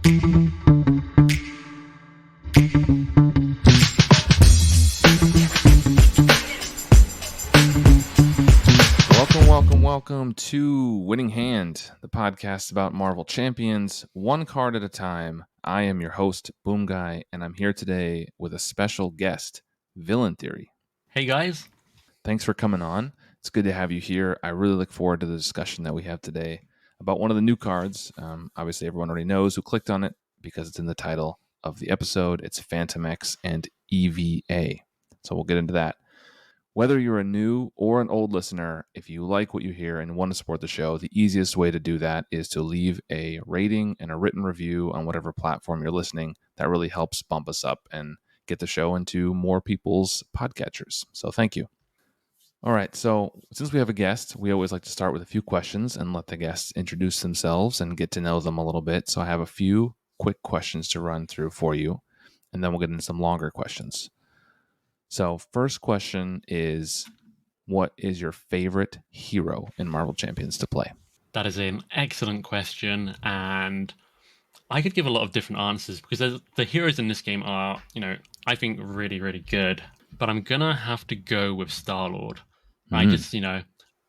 Welcome to Winning Hand, the podcast about Marvel Champions, one card at a time. I am your host, Boom Guy, and I'm here today with a special guest, VillainTheory. Hey guys. Thanks for coming on. It's good to have you here. I really look forward to the discussion that we have today about one of the new cards. Obviously, everyone already knows who clicked on it because it's in the title of the episode. It's Fantomex and E.V.A. So we'll get into that. Whether you're a new or an old listener, if you like what you hear and want to support the show, the easiest way to do that is to leave a rating and a written review on whatever platform you're listening. That really helps bump us up and get the show into more people's podcatchers. So thank you. All right, so since we have a guest, we always like to start with a few questions and let the guests introduce themselves and get to know them a little bit. So I have a few quick questions to run through for you, and then we'll get into some longer questions. So first question is, what is your favorite hero in Marvel Champions to play? That is an excellent question, and I could give a lot of different answers because the heroes in this game are, I think really, really good. But I'm going to have to go with Star-Lord. I just,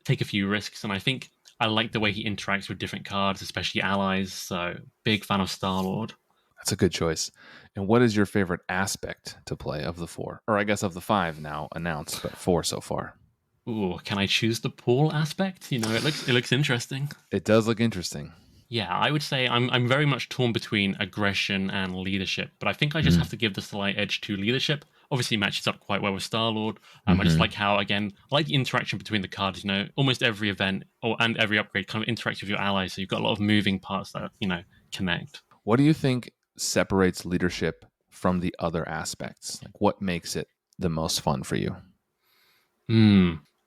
take a few risks, and I think I like the way he interacts with different cards, especially allies, so big fan of Star-Lord. That's a good choice. And what is your favorite aspect to play of the four? Or I guess of the five now announced, but four so far. Ooh, can I choose the pool aspect? It looks interesting. It does look interesting. Yeah, I would say I'm very much torn between aggression and leadership, but I think I just have to give the slight edge to leadership. Obviously, it matches up quite well with Star-Lord. I just like how, again, I like the interaction between the cards. Almost every event and every upgrade kind of interacts with your allies, so you've got a lot of moving parts that, connect. What do you think separates leadership from the other aspects? Like, what makes it the most fun for you?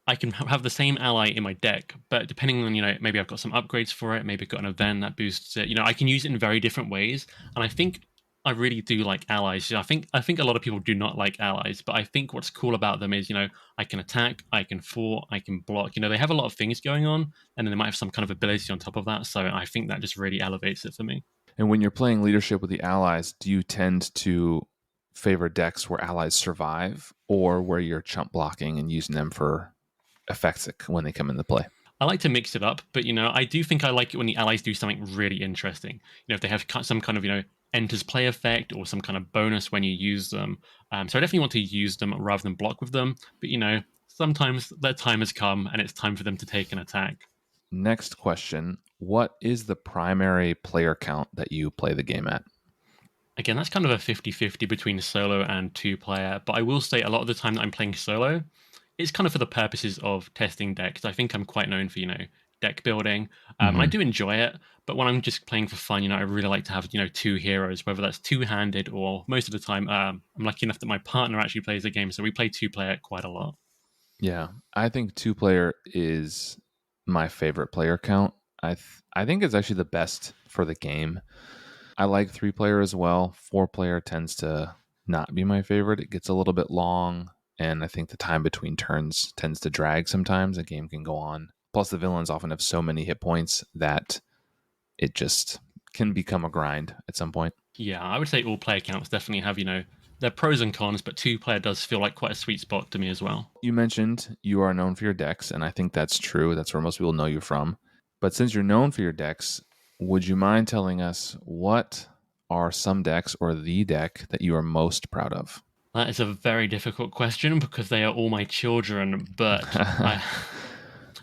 I can have the same ally in my deck, but depending on, maybe I've got some upgrades for it, maybe I've got an event that boosts it, I can use it in very different ways. And I think I really do like allies. I think a lot of people do not like allies, but I think what's cool about them is, I can attack, I can fort, I can block. They have a lot of things going on, and then they might have some kind of ability on top of that. So I think that just really elevates it for me. And when you're playing leadership with the allies, do you tend to favor decks where allies survive or where you're chump blocking and using them for effects when they come into play? I like to mix it up, but, I do think I like it when the allies do something really interesting. If they have some kind of, enters play effect or some kind of bonus when you use them. So I definitely want to use them rather than block with them. But, sometimes their time has come and it's time for them to take an attack. Next question. What is the primary player count that you play the game at? Again, that's kind of a 50-50 between solo and two-player. But I will say a lot of the time that I'm playing solo, it's kind of for the purposes of testing decks. I think I'm quite known for, deck building. And I do enjoy it. But when I'm just playing for fun, I really like to have, two heroes, whether that's two-handed or most of the time, I'm lucky enough that my partner actually plays the game. So we play two-player quite a lot. Yeah, I think two-player is my favorite player count. I think it's actually the best for the game. I like three-player as well. Four-player tends to not be my favorite. It gets a little bit long, and I think the time between turns tends to drag sometimes. A game can go on. Plus, the villains often have so many hit points that it just can become a grind at some point. Yeah, I would say all player counts definitely have, their pros and cons, but two-player does feel like quite a sweet spot to me as well. You mentioned you are known for your decks, and I think that's true. That's where most people know you from. But since you're known for your decks, would you mind telling us what are some decks or the deck that you are most proud of? That is a very difficult question because they are all my children, but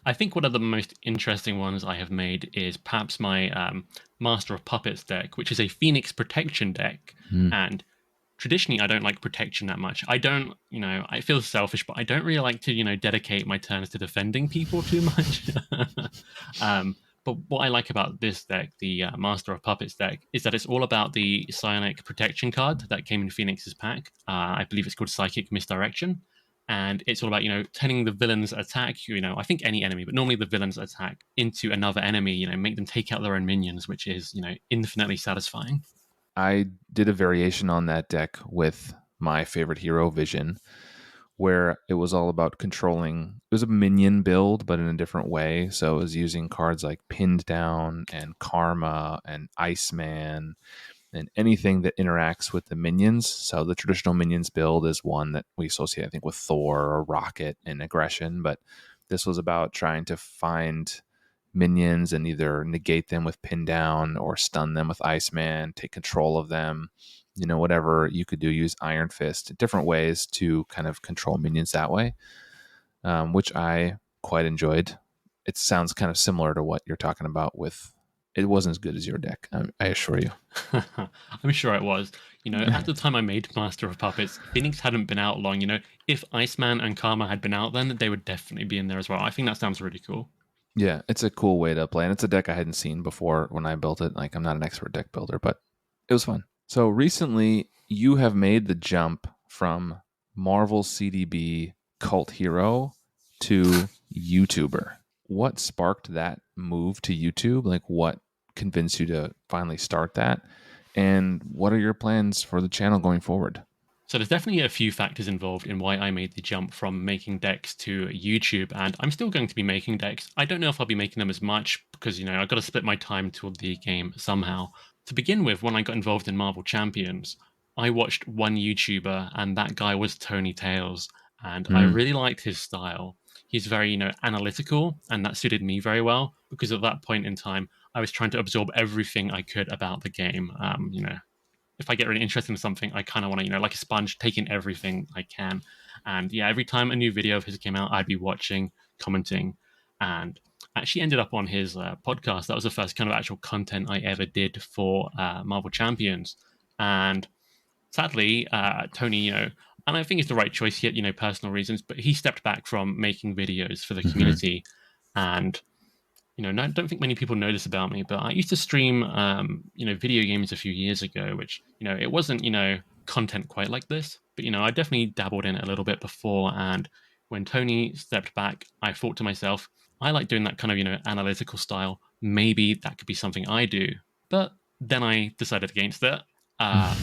I think one of the most interesting ones I have made is perhaps my Master of Puppets deck, which is a Phoenix protection deck. And traditionally, I don't like protection that much. I don't, I feel selfish, but I don't really like to, dedicate my turns to defending people too much. But what I like about this deck, the Master of Puppets deck, is that it's all about the Psionic Protection card that came in Phoenix's pack. I believe it's called Psychic Misdirection. And it's all about, turning the villain's attack, I think any enemy, but normally the villain's attack into another enemy, make them take out their own minions, which is, infinitely satisfying. I did a variation on that deck with my favorite hero, Vision, where it was all about controlling. It was a minion build, but in a different way. So it was using cards like Pinned Down and Karma and Iceman and anything that interacts with the minions. So the traditional minions build is one that we associate, I think, with Thor or Rocket and aggression, but this was about trying to find minions and either negate them with pin down or stun them with Iceman, take control of them, whatever you could do, use Iron Fist, different ways to kind of control minions that way, which I quite enjoyed. It sounds kind of similar to what you're talking about with, it wasn't as good as your deck, I assure you. I'm sure it was. At the time I made Master of Puppets, Phoenix hadn't been out long. If Iceman and Karma had been out then, they would definitely be in there as well. I think that sounds really cool. Yeah, it's a cool way to play, and it's a deck I hadn't seen before when I built it. Like, I'm not an expert deck builder, but it was fun. So recently, you have made the jump from Marvel CDB cult hero to YouTuber. What sparked that move to YouTube? Like, what convinced you to finally start that? And what are your plans for the channel going forward? So there's definitely a few factors involved in why I made the jump from making decks to YouTube, and I'm still going to be making decks. I don't know if I'll be making them as much because, I've got to split my time toward the game somehow. To begin with, when I got involved in Marvel Champions, I watched one YouTuber, and that guy was Tony Tales, and I Mm. really liked his style. He's very, analytical, and that suited me very well because at that point in time, I was trying to absorb everything I could about the game. If I get really interested in something, I kind of want to, like a sponge, take in everything I can. And yeah, every time a new video of his came out, I'd be watching, commenting, and actually ended up on his podcast. That was the first kind of actual content I ever did for Marvel Champions. And sadly, Tony, and I think it's the right choice. He had, personal reasons, but he stepped back from making videos for the Hmm. community. And I don't think many people know this about me, but I used to stream, video games a few years ago, which, it wasn't, content quite like this, but, I definitely dabbled in it a little bit before. And when Tony stepped back, I thought to myself, I like doing that kind of, analytical style. Maybe that could be something I do. But then I decided against it. A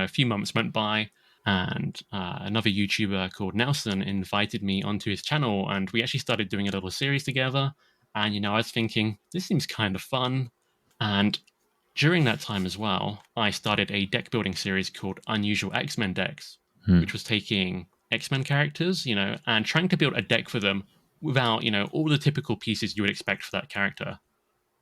few months went by, and another YouTuber called Nelson invited me onto his channel, and we actually started doing a little series together. And, I was thinking, this seems kind of fun. And during that time as well, I started a deck building series called Unusual X-Men Decks, Hmm. which was taking X-Men characters, and trying to build a deck for them without, all the typical pieces you would expect for that character.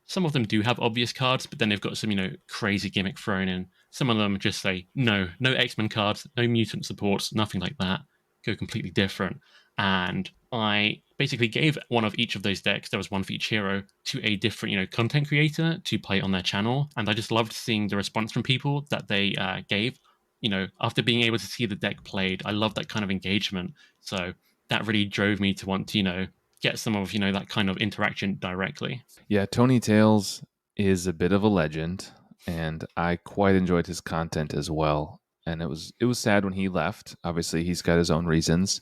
Some of them do have obvious cards, but then they've got some, crazy gimmick thrown in. Some of them just say, no X-Men cards, no mutant supports, nothing like that. Go completely different. And I basically gave one of each of those decks, there was one for each hero, to a different, content creator to play on their channel. And I just loved seeing the response from people that they gave. After being able to see the deck played, I love that kind of engagement. So that really drove me to want to, get some of, that kind of interaction directly. Yeah, Tony Tales is a bit of a legend, and I quite enjoyed his content as well. And it was sad when he left. Obviously, he's got his own reasons,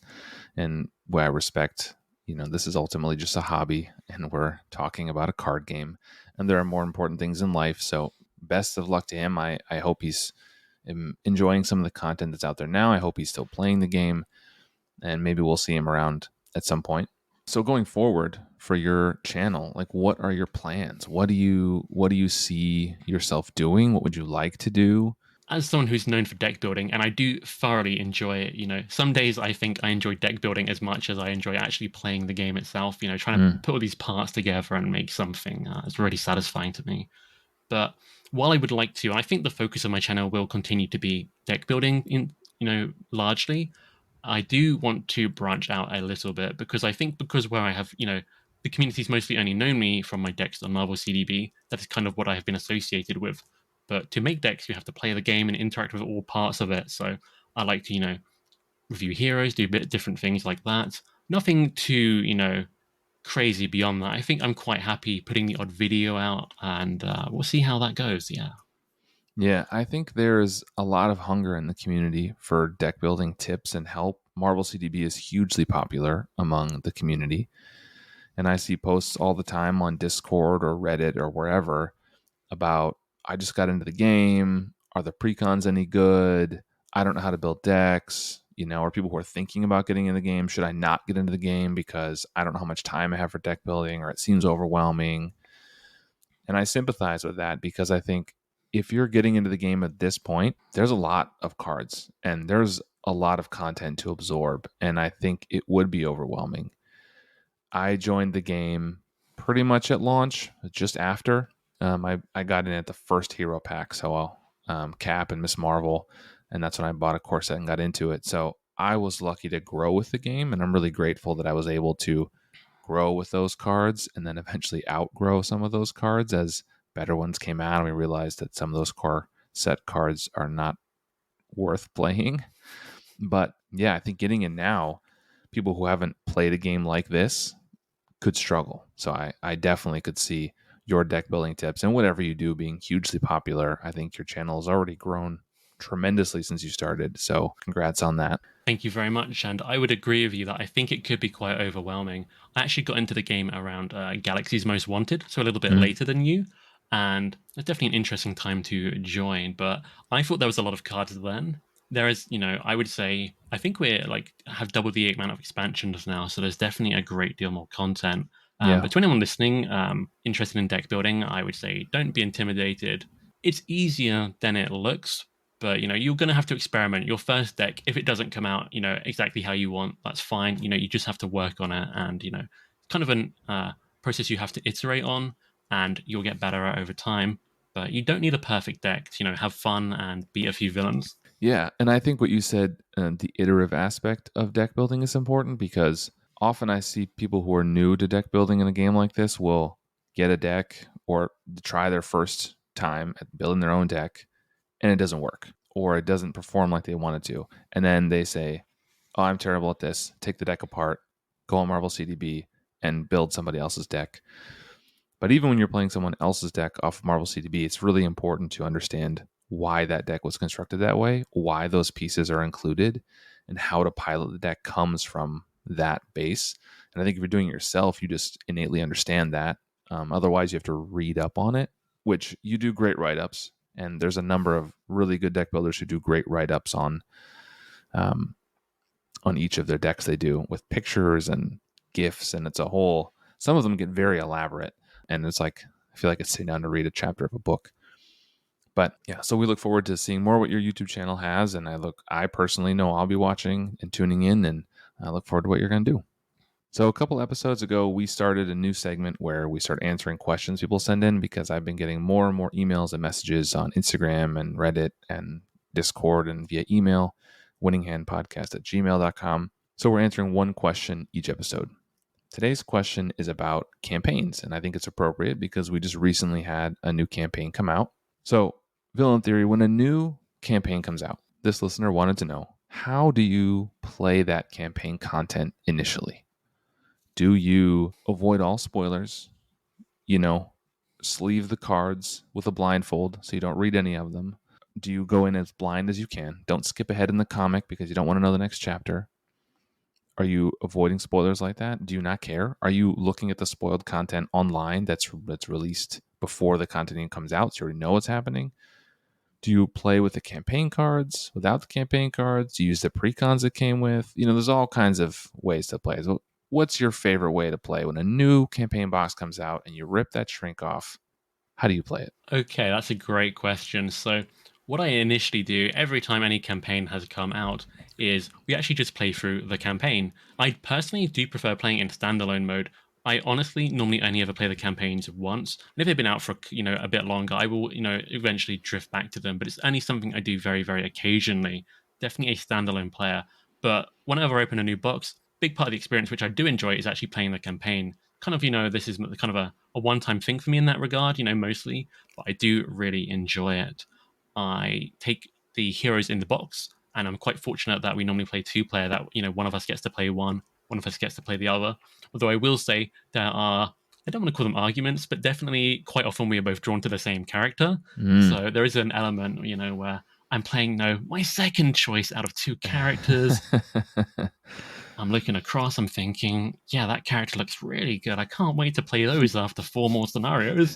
and where I respect, this is ultimately just a hobby, and we're talking about a card game, and there are more important things in life. So, best of luck to him. I hope he's enjoying some of the content that's out there now. I hope he's still playing the game, and maybe we'll see him around at some point. So going forward for your channel, like what are your plans? What do you see yourself doing? What would you like to do? As someone who's known for deck building, and I do thoroughly enjoy it, some days I think I enjoy deck building as much as I enjoy actually playing the game itself, trying to Mm. put all ththese parts together and make something it's really satisfying to me. But while I would like to, and I think the focus of my channel will continue to be deck building largely, I do want to branch out a little bit because I think because where I have, the community's mostly only known me from my decks on Marvel CDB, that is kind of what I have been associated with. But to make decks, you have to play the game and interact with all parts of it. So I like to, review heroes, do a bit different things like that. Nothing too, crazy beyond that. I think I'm quite happy putting the odd video out, and we'll see how that goes. Yeah. Yeah, I think there's a lot of hunger in the community for deck building tips and help. Marvel CDB is hugely popular among the community, and I see posts all the time on Discord or Reddit or wherever about, I just got into the game. Are the precons any good? I don't know how to build decks. Or people who are thinking about getting in the game. Should I not get into the game because I don't know how much time I have for deck building or it seems overwhelming? And I sympathize with that because I think if you're getting into the game at this point, there's a lot of cards and there's a lot of content to absorb. And I think it would be overwhelming. I joined the game pretty much at launch, just after. I got in at the first hero pack, so Cap and Miss Marvel, and that's when I bought a core set and got into it. So I was lucky to grow with the game, and I'm really grateful that I was able to grow with those cards and then eventually outgrow some of those cards as better ones came out and we realized that some of those core set cards are not worth playing. But yeah, I think getting in now, people who haven't played a game like this could struggle. So I definitely could see your deck building tips and whatever you do being hugely popular. I think your channel has already grown tremendously since you started. So congrats on that. Thank you very much. And I would agree with you that I think it could be quite overwhelming. I actually got into the game around Galaxy's Most Wanted, so a little bit later than you. And it's definitely an interesting time to join. But I thought there was a lot of cards then. There is, I would say, I think we're like have double the amount of expansions now. So there's definitely a great deal more content. Yeah. But to anyone listening, interested in deck building, I would say don't be intimidated. It's easier than it looks, but you're going to have to experiment. Your first deck, if it doesn't come out exactly how you want, that's fine. You just have to work on it, and it's kind of an process you have to iterate on, and you'll get better at over time. But you don't need a perfect deck to have fun and beat a few villains. Yeah, and I think what you said, the iterative aspect of deck building is important because often I see people who are new to deck building in a game like this will get a deck or try their first time at building their own deck and it doesn't work or it doesn't perform like they wanted to. And then they say, "Oh, I'm terrible at this." Take the deck apart, go on Marvel CDB and build somebody else's deck. But even when you're playing someone else's deck off of Marvel CDB, it's really important to understand why that deck was constructed that way, why those pieces are included, and how to pilot the deck comes from that base. And I think if you're doing it yourself, you just innately understand that. Otherwise, you have to read up on it, which you do great write-ups. And there's a number of really good deck builders who do great write-ups on each of their decks they do with pictures and GIFs, and it's a whole. Some of them get very elaborate, and it's like I feel like it's sitting down to read a chapter of a book. But yeah, so we look forward to seeing more what your YouTube channel has, and I personally know I'll be watching and tuning in, and I look forward to what you're going to do. So a couple episodes ago, we started a new segment where we start answering questions people send in because I've been getting more and more emails and messages on Instagram and Reddit and Discord and via email, winninghandpodcast@gmail.com. So we're answering one question each episode. Today's question is about campaigns, and I think it's appropriate because we just recently had a new campaign come out. So, Villain Theory, when a new campaign comes out, this listener wanted to know, how do you play that campaign content initially? Do you avoid all spoilers? Sleeve the cards with a blindfold so you don't read any of them? Do you go in as blind as you can? Don't skip ahead in the comic because you don't want to know the next chapter. Are you avoiding spoilers like that? Do you not care? Are you looking at the spoiled content online that's released before the content even comes out so you already know what's happening? Do you play with the campaign cards, without the campaign cards? Do you use the precons that came with? There's all kinds of ways to play. So what's your favorite way to play when a new campaign box comes out and you rip that shrink off? How do you play it? Okay, that's a great question. So, what I initially do every time any campaign has come out is we actually just play through the campaign. I personally do prefer playing in standalone mode. I honestly normally only ever play the campaigns once. And if they've been out for a bit longer, I will eventually drift back to them. But it's only something I do very very occasionally. Definitely a standalone player. But whenever I open a new box, big part of the experience which I do enjoy is actually playing the campaign. Kind of this is kind of a one-time thing for me in that regard. Mostly, but I do really enjoy it. I take the heroes in the box, and I'm quite fortunate that we normally play two-player. That one of us gets to play one of us gets to play the other. Although I will say there are, I don't want to call them arguments, but definitely quite often we are both drawn to the same character. So there is an element, where I'm playing my second choice out of two characters. I'm looking across, I'm thinking, yeah, that character looks really good. I can't wait to play those after 4 more scenarios.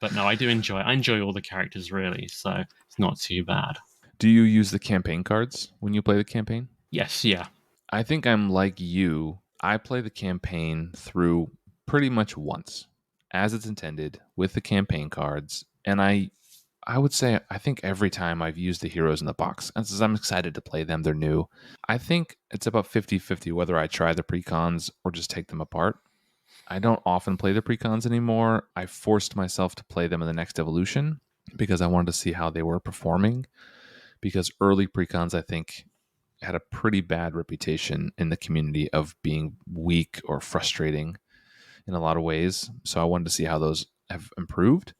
But no, I enjoy all the characters really, so it's not too bad. Do you use the campaign cards when you play the campaign? Yes, yeah. I think I'm like you. I play the campaign through pretty much once, as it's intended, with the campaign cards. And I would say I think every time I've used the heroes in the box, and since I'm excited to play them, they're new. I think it's about 50-50 whether I try the precons or just take them apart. I don't often play the precons anymore. I forced myself to play them in the next evolution because I wanted to see how they were performing. Because early precons, I think, had a pretty bad reputation in the community of being weak or frustrating in a lot of ways. So I wanted to see how those have improved.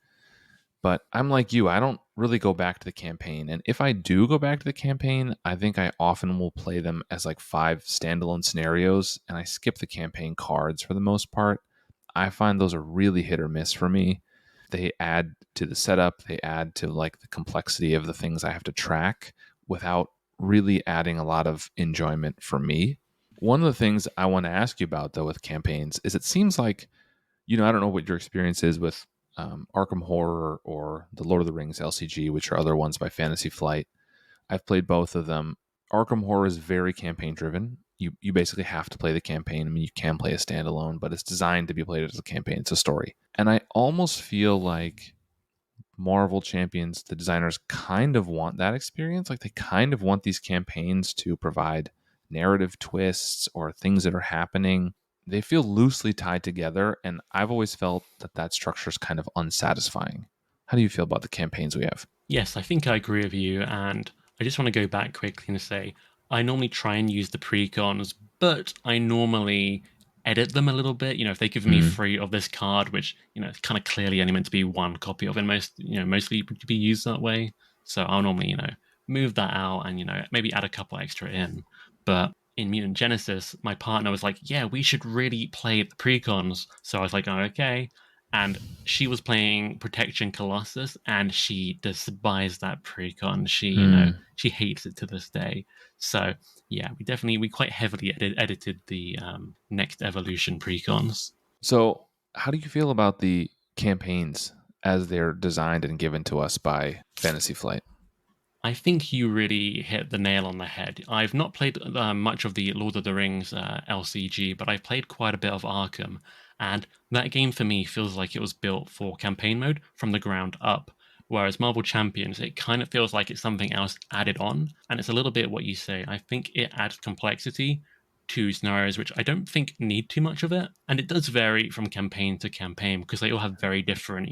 But I'm like you, I don't really go back to the campaign. And if I do go back to the campaign, I think I often will play them as like 5 standalone scenarios and I skip the campaign cards for the most part. I find those are really hit or miss for me. They add to the setup, they add to like the complexity of the things I have to track without really adding a lot of enjoyment for me. One of the things I want to ask you about though with campaigns is it seems like, I don't know what your experience is with Arkham Horror or the Lord of the Rings LCG, which are other ones by Fantasy Flight. I've played both of them. Arkham Horror is very campaign driven. You basically have to play the campaign. I mean, you can play a standalone, but it's designed to be played as a campaign. It's a story. And I almost feel like Marvel Champions, the designers kind of want that experience. Like they kind of want these campaigns to provide narrative twists or things that are happening. They feel loosely tied together, and I've always felt that that structure is kind of unsatisfying. How do you feel about the campaigns we have? Yes, I think I agree with you. And I just want to go back quickly and say I normally try and use the precons, but I normally edit them a little bit. If they give me Mm, free of this card, which, it's kind of clearly only meant to be one copy of, and mostly to be used that way. So I'll normally, move that out and, maybe add a couple extra in. But in Mutant Genesis, my partner was like, yeah, we should really play the precons. So I was like, oh, okay. And she was playing Protection Colossus, and she despised that precon. mm. She hates it to this day. So yeah, we quite heavily edited the next evolution precons. So, how do you feel about the campaigns as they're designed and given to us by Fantasy Flight? I think you really hit the nail on the head. I've not played much of the Lord of the Rings LCG, but I've played quite a bit of Arkham, and that game for me feels like it was built for campaign mode from the ground up. Whereas Marvel Champions, it kind of feels like it's something else added on, and it's a little bit what you say. I think it adds complexity to scenarios which I don't think need too much of it, and it does vary from campaign to campaign because they all have very different,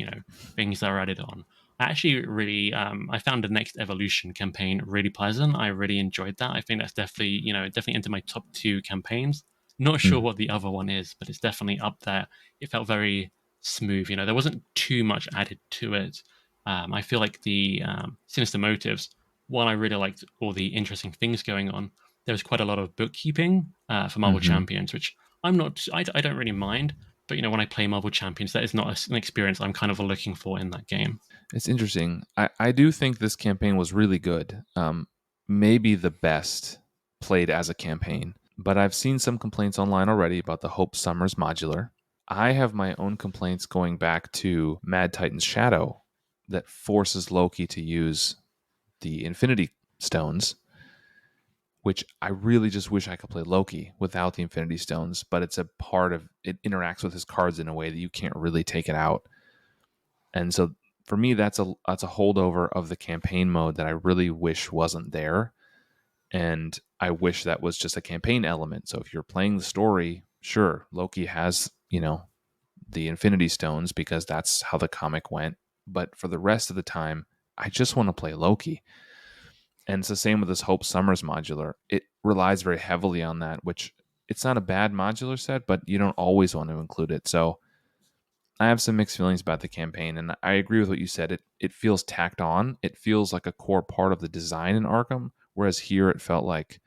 things that are added on. I actually really I found the next evolution campaign really pleasant. I really enjoyed that. I think that's definitely definitely into my top 2 campaigns. Not sure Mm, what the other one is, but it's definitely up there. It felt very smooth. There wasn't too much added to it. I feel like the sinister motives. While I really liked all the interesting things going on, there was quite a lot of bookkeeping for Marvel hmm. Champions, which I'm not. I don't really mind. But when I play Marvel Champions, that is not an experience I'm kind of looking for in that game. It's interesting. I do think this campaign was really good. Maybe the best played as a campaign, but I've seen some complaints online already about the Hope Summers modular. I have my own complaints going back to Mad Titan's Shadow that forces Loki to use the Infinity Stones, which I really just wish I could play Loki without the Infinity Stones, but it's a part of it interacts with his cards in a way that you can't really take it out. And so for me, that's a holdover of the campaign mode that I really wish wasn't there. And I wish that was just a campaign element. So if you're playing the story, sure, Loki has, the Infinity Stones because that's how the comic went. But for the rest of the time, I just want to play Loki. And it's the same with this Hope Summers modular. It relies very heavily on that, which it's not a bad modular set, but you don't always want to include it. So I have some mixed feelings about the campaign, and I agree with what you said. It feels tacked on. It feels like a core part of the design in Arkham, whereas here it felt like,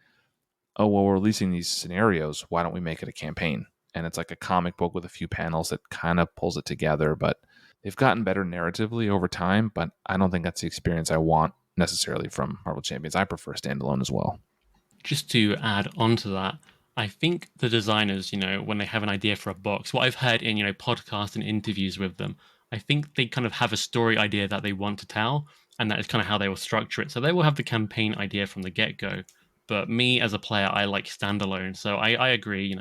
oh well, we're releasing these scenarios. Why don't we make it a campaign? And it's like a comic book with a few panels that kind of pulls it together. But they've gotten better narratively over time. But I don't think that's the experience I want necessarily from Marvel Champions. I prefer standalone as well. Just to add on to that, I think the designers, when they have an idea for a box, what I've heard in, podcasts and interviews with them, I think they kind of have a story idea that they want to tell, and that is kind of how they will structure it. So they will have the campaign idea from the get go. But me as a player, I like standalone. So I agree,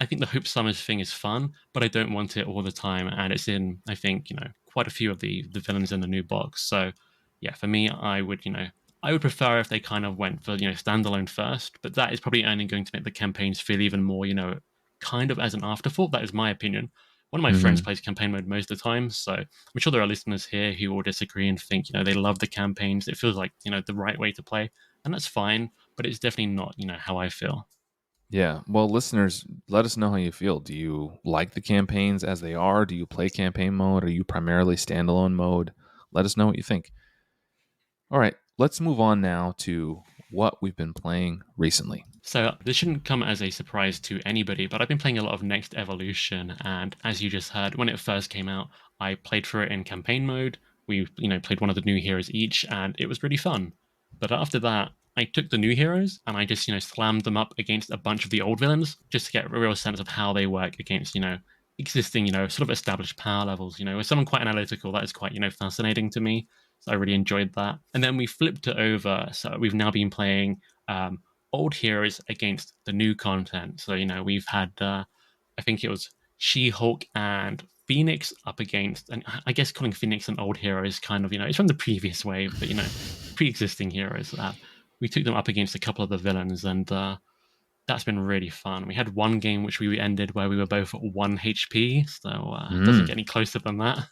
I think the Hope Summers thing is fun, but I don't want it all the time. And it's in, I think, quite a few of the villains in the new box. So yeah, for me, I would prefer if they kind of went for standalone first, but that is probably only going to make the campaigns feel even more kind of as an afterthought. That is my opinion. One of my friends Hmm. plays campaign mode most of the time, so I'm sure there are listeners here who will disagree and think they love the campaigns. It feels like the right way to play, and that's fine. But it's definitely not how I feel. Yeah. Well, listeners, let us know how you feel. Do you like the campaigns as they are? Do you play campaign mode? Are you primarily standalone mode? Let us know what you think. All right. Let's move on now to what we've been playing recently. So this shouldn't come as a surprise to anybody, but I've been playing a lot of Next Evolution, and as you just heard, when it first came out, I played for it in campaign mode. We, played one of the new heroes each, and it was really fun. But after that, I took the new heroes and I just, slammed them up against a bunch of the old villains just to get a real sense of how they work against, existing, sort of established power levels. With someone quite analytical, that is quite, fascinating to me. So I really enjoyed that. And then we flipped it over. So we've now been playing old heroes against the new content. So we've had I think it was She-Hulk and Phoenix up against, and I guess calling Phoenix an old hero is kind of it's from the previous wave, but pre-existing heroes. We took them up against a couple of the villains, and that's been really fun. We had one game which we ended where we were both at 1 HP, so it doesn't Mm. get any closer than that.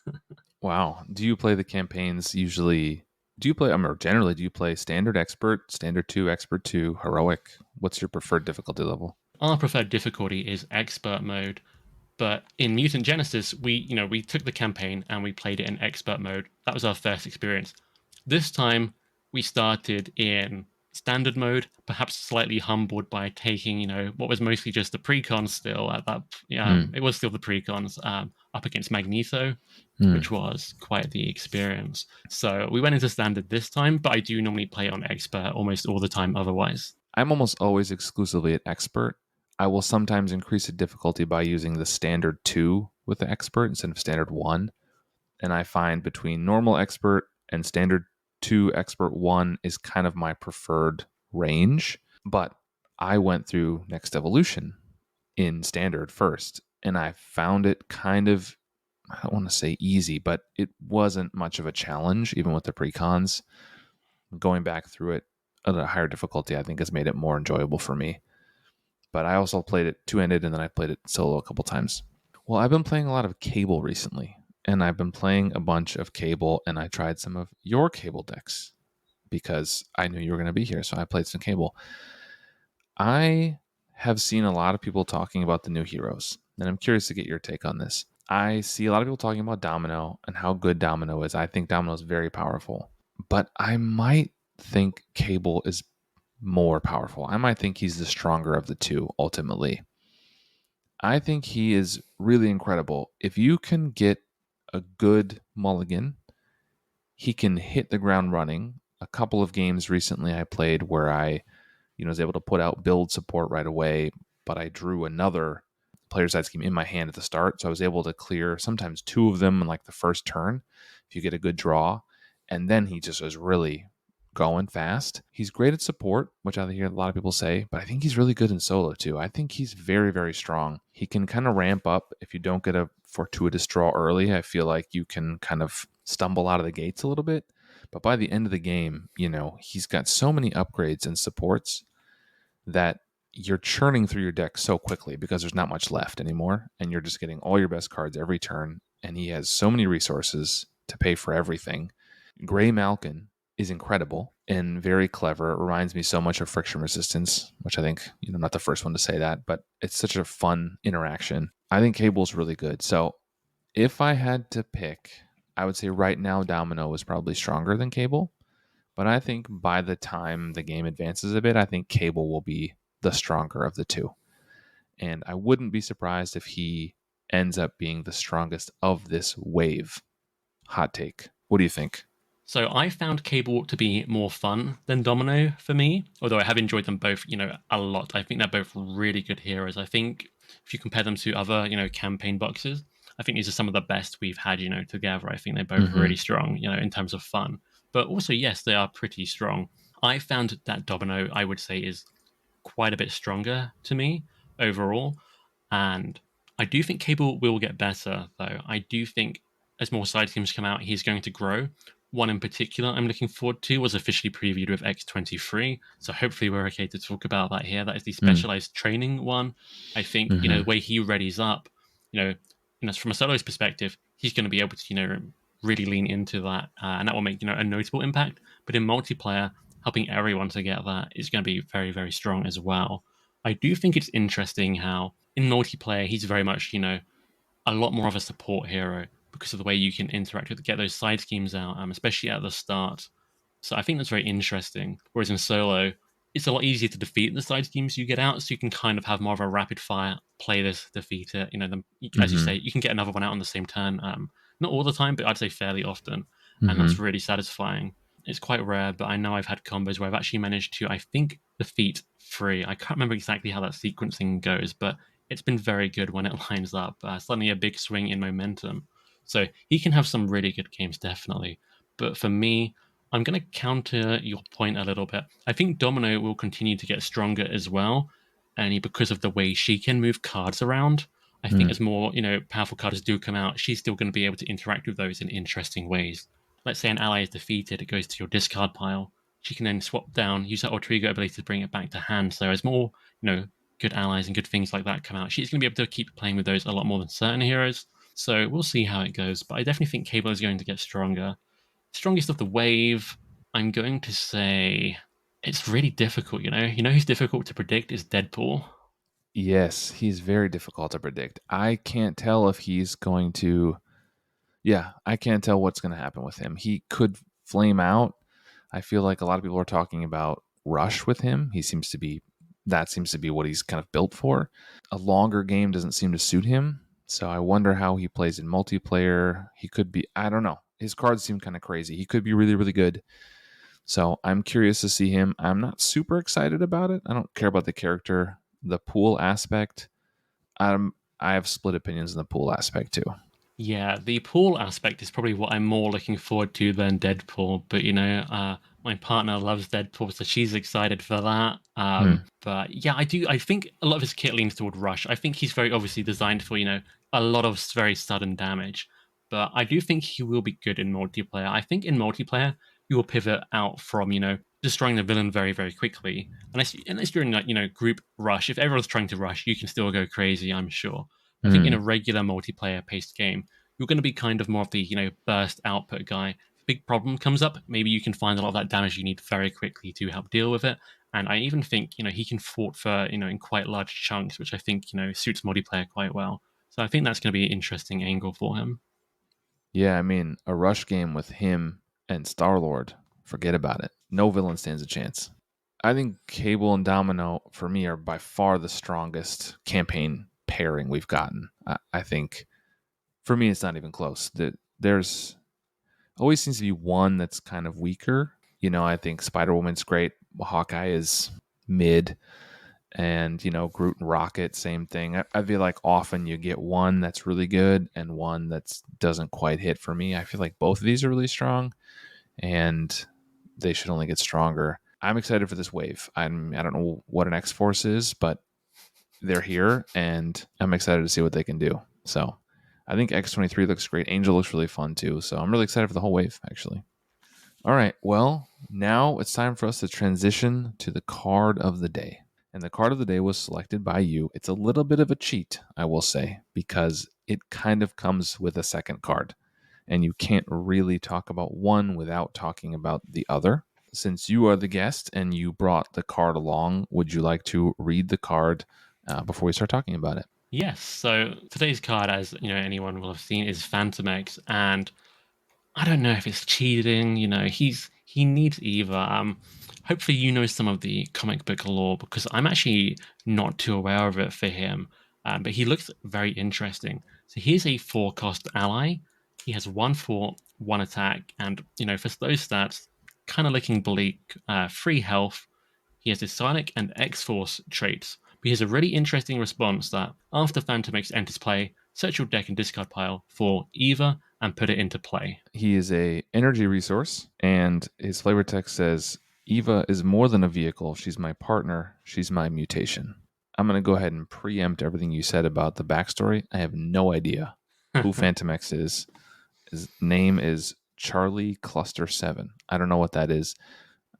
Wow. Do you play the campaigns usually? Do you play, or generally, do you play standard expert, standard 2, expert 2, heroic? What's your preferred difficulty level? Our preferred difficulty is expert mode. But in Mutant Genesis, we took the campaign and we played it in expert mode. That was our first experience. This time we started in standard mode, perhaps slightly humbled by taking what was mostly just the precons still at that. Mm. It was still the precons up against Magneto, Mm. which was quite the experience. So we went into standard this time, but I do normally play on expert almost all the time otherwise. I'm almost always exclusively at expert. I will sometimes increase the difficulty by using the standard 2 with the expert instead of standard 1. And I find between normal expert and standard 2 expert 1 is kind of my preferred range. But I went through Next Evolution in standard first, and I found it kind of, I don't want to say easy, but it wasn't much of a challenge, even with the precons. Going back through it at a higher difficulty, I think has made it more enjoyable for me. But I also played it two-handed, and then I played it solo a couple times. Well, I've been playing a lot of Cable recently, and I've been playing a bunch of Cable, and I tried some of your Cable decks because I knew you were going to be here, so I played some Cable. I have seen a lot of people talking about the new heroes, and I'm curious to get your take on this. I see a lot of people talking about Domino and how good Domino is. I think Domino is very powerful, but I might think Cable is more powerful. I might think he's the stronger of the two ultimately. I think he is really incredible. If you can get a good mulligan, he can hit the ground running. A couple of games recently I played where I was able to put out build support right away, but I drew another player side scheme in my hand at the start. So I was able to clear sometimes two of them in like the first turn if you get a good draw. And then he just was really going fast. He's great at support, which I hear a lot of people say, but I think he's really good in solo too. I think he's very, very strong. He can kind of ramp up if you don't get a fortuitous draw early. I feel like you can kind of stumble out of the gates a little bit. But by the end of the game, he's got so many upgrades and supports that you're churning through your deck so quickly because there's not much left anymore, and you're just getting all your best cards every turn. And he has so many resources to pay for everything. Gray Malkin is incredible and very clever. It reminds me so much of Friction Resistance, which I think, not the first one to say that, but it's such a fun interaction. I think Cable's really good. So if I had to pick, I would say right now Domino is probably stronger than Cable. But I think by the time the game advances a bit, I think Cable will be the stronger of the two. And I wouldn't be surprised if he ends up being the strongest of this wave. Hot take. What do you think? So I found Cable to be more fun than Domino for me, although I have enjoyed them both, a lot. I think they're both really good heroes. I think if you compare them to other, campaign boxes, I think these are some of the best we've had, together. I think they're both Mm-hmm. really strong, in terms of fun. But also, yes, they are pretty strong. I found that Domino, I would say, is quite a bit stronger to me overall. And I do think Cable will get better, though. I do think as more side schemes come out, he's going to grow. One in particular I'm looking forward to was officially previewed with X23, so hopefully we're okay to talk about that here. That is the Mm. specialized training one. I think, Mm-hmm. the way he readies up, from a soloist perspective, he's going to be able to, really lean into that, and that will make, a notable impact. But in multiplayer, helping everyone to get that is going to be very, very strong as well. I do think it's interesting how in multiplayer he's very much, a lot more of a support hero because of the way you can interact with, get those side schemes out, especially at the start. So I think that's very interesting. Whereas in solo, it's a lot easier to defeat the side schemes you get out, so you can kind of have more of a rapid fire, play this, defeat it. As you Mm-hmm. say, you can get another one out on the same turn. Not all the time, but I'd say fairly often, and Mm-hmm. that's really satisfying. It's quite rare, but I know I've had combos where I've actually managed to, I think, defeat three. I can't remember exactly how that sequencing goes, but it's been very good when it lines up. Suddenly a big swing in momentum. So he can have some really good games, definitely. But for me, I'm going to counter your point a little bit. I think Domino will continue to get stronger as well, and because of the way she can move cards around. I think Mm. as more, powerful cards do come out, she's still going to be able to interact with those in interesting ways. Let's say an ally is defeated, it goes to your discard pile. She can then swap down, use that alter ego ability to bring it back to hand. So as more, good allies and good things like that come out, she's going to be able to keep playing with those a lot more than certain heroes. So we'll see how it goes. But I definitely think Cable is going to get stronger. Strongest of the wave, I'm going to say it's really difficult, You know who's difficult to predict is Deadpool. Yes, he's very difficult to predict. I can't tell if he's going to. Yeah, I can't tell what's going to happen with him. He could flame out. I feel like a lot of people are talking about rush with him. That seems to be what he's kind of built for. A longer game doesn't seem to suit him. So I wonder how he plays in multiplayer. He could be, I don't know. His cards seem kind of crazy. He could be really, really good. So I'm curious to see him. I'm not super excited about it. I don't care about the character, the pool aspect. I have split opinions in the pool aspect too. Yeah, the pool aspect is probably what I'm more looking forward to than Deadpool. But my partner loves Deadpool, so she's excited for that. Hmm. But yeah, I do. I think a lot of his kit leans toward Rush. I think he's very obviously designed for a lot of very sudden damage. But I do think he will be good in multiplayer. I think in multiplayer you will pivot out from destroying the villain very very quickly. Unless you're in like group rush. If everyone's trying to rush, you can still go crazy. I'm sure. I think in a Hmm. regular multiplayer paced game, you're going to be kind of more of the burst output guy. If a big problem comes up, maybe you can find a lot of that damage you need very quickly to help deal with it. And I even think he can fort for in quite large chunks, which I think suits multiplayer quite well. So I think that's going to be an interesting angle for him. Yeah, I mean, a rush game with him and Star Lord, forget about it. No villain stands a chance. I think Cable and Domino, for me, are by far the strongest campaign pairing we've gotten. I think, for me, it's not even close. There's always seems to be one that's kind of weaker. I think Spider Woman's great. Hawkeye is mid. And, Groot and Rocket, same thing. I feel like often you get one that's really good and one that doesn't quite hit for me. I feel like both of these are really strong and they should only get stronger. I'm excited for this wave. I don't know what an X Force is, but they're here and I'm excited to see what they can do. So I think X23 looks great. Angel looks really fun too. So I'm really excited for the whole wave, actually. All right. Well, now it's time for us to transition to the card of the day. And the card of the day was selected by you. It's a little bit of a cheat, I will say, because it kind of comes with a second card. And you can't really talk about one without talking about the other. Since you are the guest and you brought the card along, would you like to read the card before we start talking about it? Yes. So today's card, as anyone will have seen, is Fantomex, and I don't know if it's cheating. He needs either. Hopefully you know some of the comic book lore because I'm actually not too aware of it for him. But he looks very interesting. So he's a four-cost ally. He has 1/4, one attack, and for those stats, kind of looking bleak. 3 health. He has his Psionic and X-Force traits. But he has a really interesting response that after Fantomex enters play, search your deck and discard pile for E.V.A and put it into play. He is a energy resource, and his flavor text says, "E.V.A is more than a vehicle. She's my partner. She's my mutation." I'm going to go ahead and preempt everything you said about the backstory. I have no idea who Fantomex is. His name is Charlie Cluster 7. I don't know what that is.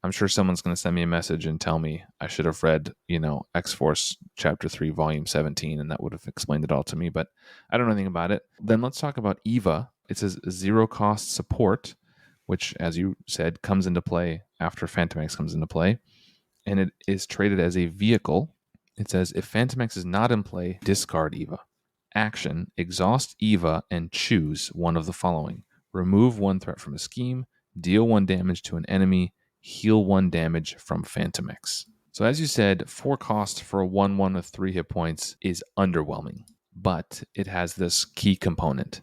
I'm sure someone's going to send me a message and tell me I should have read, X Force Chapter 3, Volume 17, and that would have explained it all to me, but I don't know anything about it. Then let's talk about E.V.A. It says zero cost support, which, as you said, comes into play after Fantomex comes into play, and it is traded as a vehicle. It says if Fantomex is not in play, discard E.V.A. Action, exhaust E.V.A. and choose one of the following. Remove one threat from a scheme, deal one damage to an enemy, heal one damage from Fantomex. So as you said, 4 cost for a 1/1 with 3 hit points is underwhelming, but it has this key component.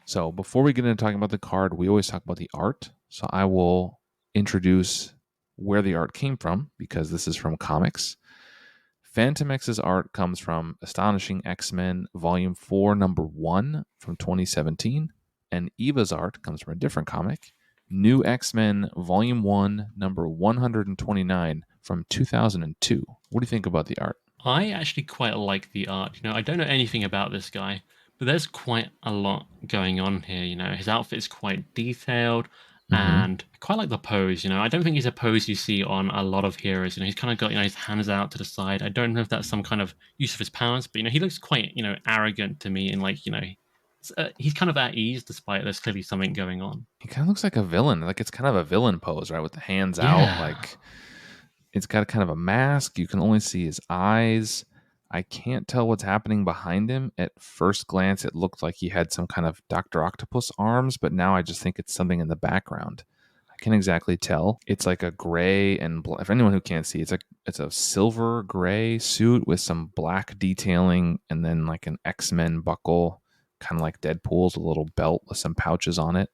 So before we get into talking about the card, we always talk about the art. So I will introduce where the art came from, because this is from comics. Fantomex's art comes from Astonishing X-Men Volume 4, Number 1 from 2017, and E.V.A.'s art comes from a different comic, New X-Men Volume 1, Number 129 from 2002. What do you think about the art? I actually quite like the art. I don't know anything about this guy, but there's quite a lot going on here. His outfit is quite detailed, Mm-hmm. and I quite like the pose. I don't think he's a pose you see on a lot of heroes. He's kind of got his hands out to the side. I don't know if that's some kind of use of his powers, but he looks quite arrogant to me, and he's kind of at ease despite there's clearly something going on. He kind of looks like a villain. Like it's kind of a villain pose, right? With the hands out. Yeah. Like it's got kind of a mask. You can only see his eyes. I can't tell what's happening behind him. At first glance, it looked like he had some kind of Doctor Octopus arms, but now I just think it's something in the background. I can't exactly tell. It's like a gray and for anyone who can't see, it's a silver gray suit with some black detailing, and then like an X-Men buckle, kind of like Deadpool's, a little belt with some pouches on it,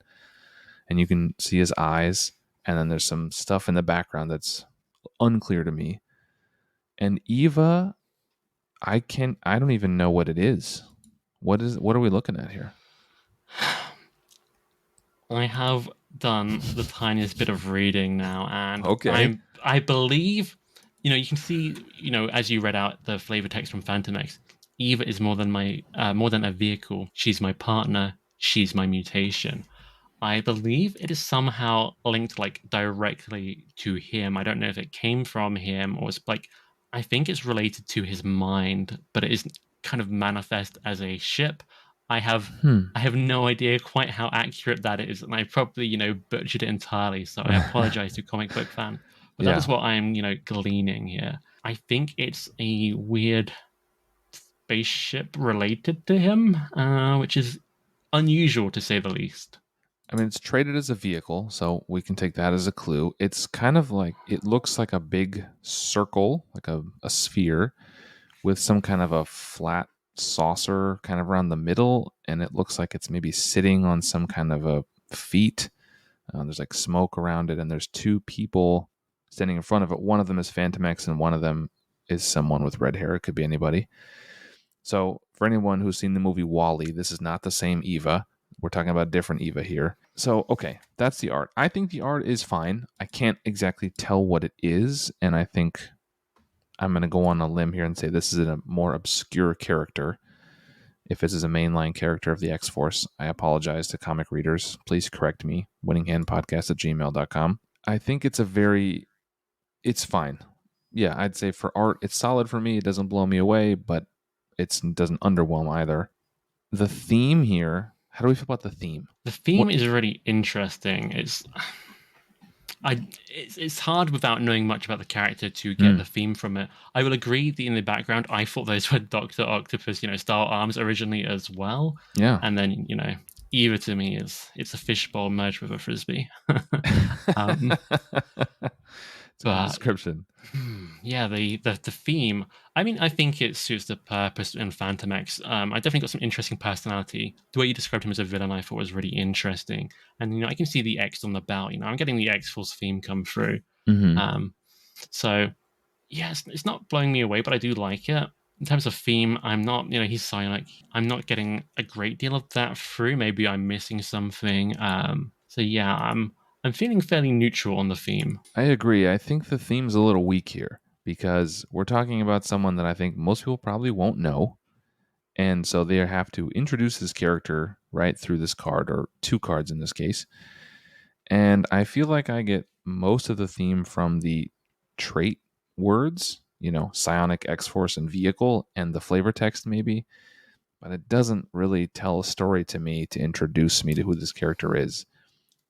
and you can see his eyes. And then there's some stuff in the background that's unclear to me. And E.V.A., I don't even know what it is. What are we looking at here? I have done the tiniest bit of reading now, and Okay. I believe, you can see, as you read out the flavor text from Fantomex, Eva is more than a vehicle. She's my partner. She's my mutation. I believe it is somehow linked like directly to him. I don't know if it came from him or it's like I think it's related to his mind, but it is kind of manifest as a ship. I have Hmm. I have no idea quite how accurate that is, and I probably, butchered it entirely, so I apologize to comic book fans. But that is Yeah. what I'm, gleaning here. I think it's a weird spaceship related to him, which is unusual to say the least. I mean, it's traded as a vehicle, so we can take that as a clue. It's kind of like, it looks like a big circle, like a sphere, with some kind of a flat saucer kind of around the middle, and it looks like it's maybe sitting on some kind of a feet. There's like smoke around it, and there's 2 people standing in front of it. One of them is Fantomex, and one of them is someone with red hair. It could be anybody. So, for anyone who's seen the movie Wall-E, this is not the same E.V.A. We're talking about a different E.V.A. here. So, okay, that's the art. I think the art is fine. I can't exactly tell what it is, and I think I'm going to go on a limb here and say this is a more obscure character. If this is a mainline character of the X-Force, I apologize to comic readers. Please correct me. winninghandpodcast@gmail.com. I think it's fine. Yeah, I'd say for art, it's solid for me. It doesn't blow me away, but it doesn't underwhelm either. The theme here, how do we feel about the theme? The What? theme is really interesting. It's hard without knowing much about the character to get the Mm, theme from it. I will agree that in the background, I thought those were Doctor Octopus, style arms originally as well, yeah. and then Eva to me it's a fishbowl merged with a frisbee. um, It's a good but description. yeah, the theme. I mean, I think it suits the purpose in Fantomex. I definitely got some interesting personality. The way you described him as a villain, I thought was really interesting. And I can see the X on the belt. I'm getting the X Force theme come through. Mm-hmm. Um, so yeah, it's not blowing me away, but I do like it. In terms of theme, I'm not. He's silent. I'm not getting a great deal of that through. Maybe I'm missing something. So yeah, I'm feeling fairly neutral on the theme. I agree. I think the theme's a little weak here because we're talking about someone that I think most people probably won't know. And so they have to introduce his character right, through this card, or two cards in this case. And I feel like I get most of the theme from the trait words, psionic, X-Force, and vehicle, and the flavor text maybe, but it doesn't really tell a story to me to introduce me to who this character is.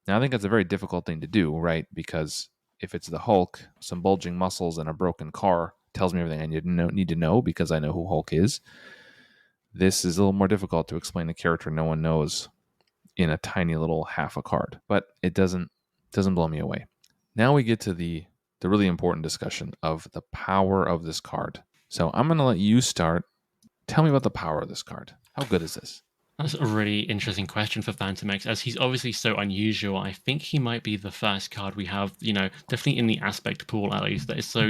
Now, I think that's a very difficult thing to do, right? Because if it's the Hulk, some bulging muscles and a broken car tells me everything I need to know because I know who Hulk is. This is a little more difficult to explain a character no one knows in a tiny little half a card, but it doesn't blow me away. Now we get to the really important discussion of the power of this card. So I'm going to let you start. Tell me about the power of this card. How good is this? That's a really interesting question for Fantomex, as he's obviously so unusual. I think he might be the first card we have, definitely in the aspect pool at least, that is so,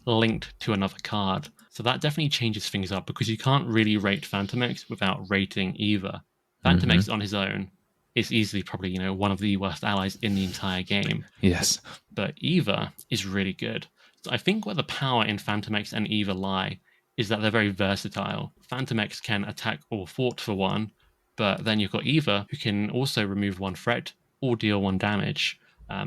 linked to another card. So that definitely changes things up because you can't really rate Fantomex without rating E.V.A. Fantomex on his own is easily probably, one of the worst allies in the entire game. Yes. But E.V.A is really good. So I think where the power in Fantomex and E.V.A lie is that they're very versatile. Fantomex can attack or thwart for one, but then you've got E.V.A who can also remove one threat or deal one damage.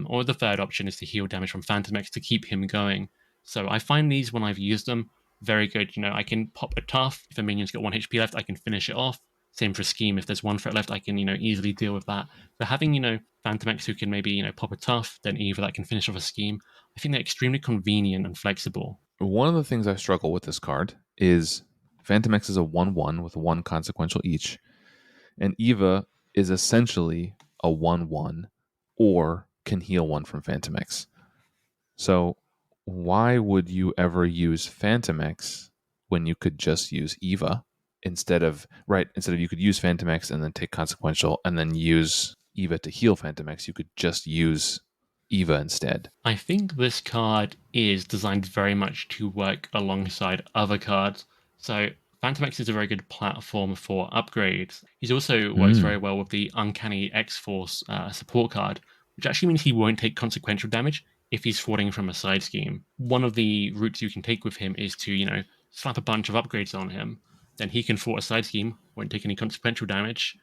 Or the third option is to heal damage from Fantomex to keep him going. So I find these, when I've used them, very good. I can pop a tough. If a minion's got 1 HP left, I can finish it off. Same for Scheme. If there's 1 threat left, I can, easily deal with that. So having, Fantomex who can maybe, pop a tough, then E.V.A that can finish off a Scheme, I think they're extremely convenient and flexible. One of the things I struggle with this card is Fantomex is a 1/1 with 1 consequential each, and E.V.A is essentially a 1/1 or can heal 1 from Fantomex. So why would you ever use Fantomex when you could just use E.V.A instead of you could use Fantomex and then take consequential and then use E.V.A to heal Fantomex, you could just use E.V.A instead. I think this card is designed very much to work alongside other cards. So Fantomex is a very good platform for upgrades. He also works very well with the Uncanny X-Force support card, which actually means he won't take consequential damage if he's thwarting from a side scheme. One of the routes you can take with him is to, slap a bunch of upgrades on him. Then he can thwart a side scheme, won't take any consequential damage,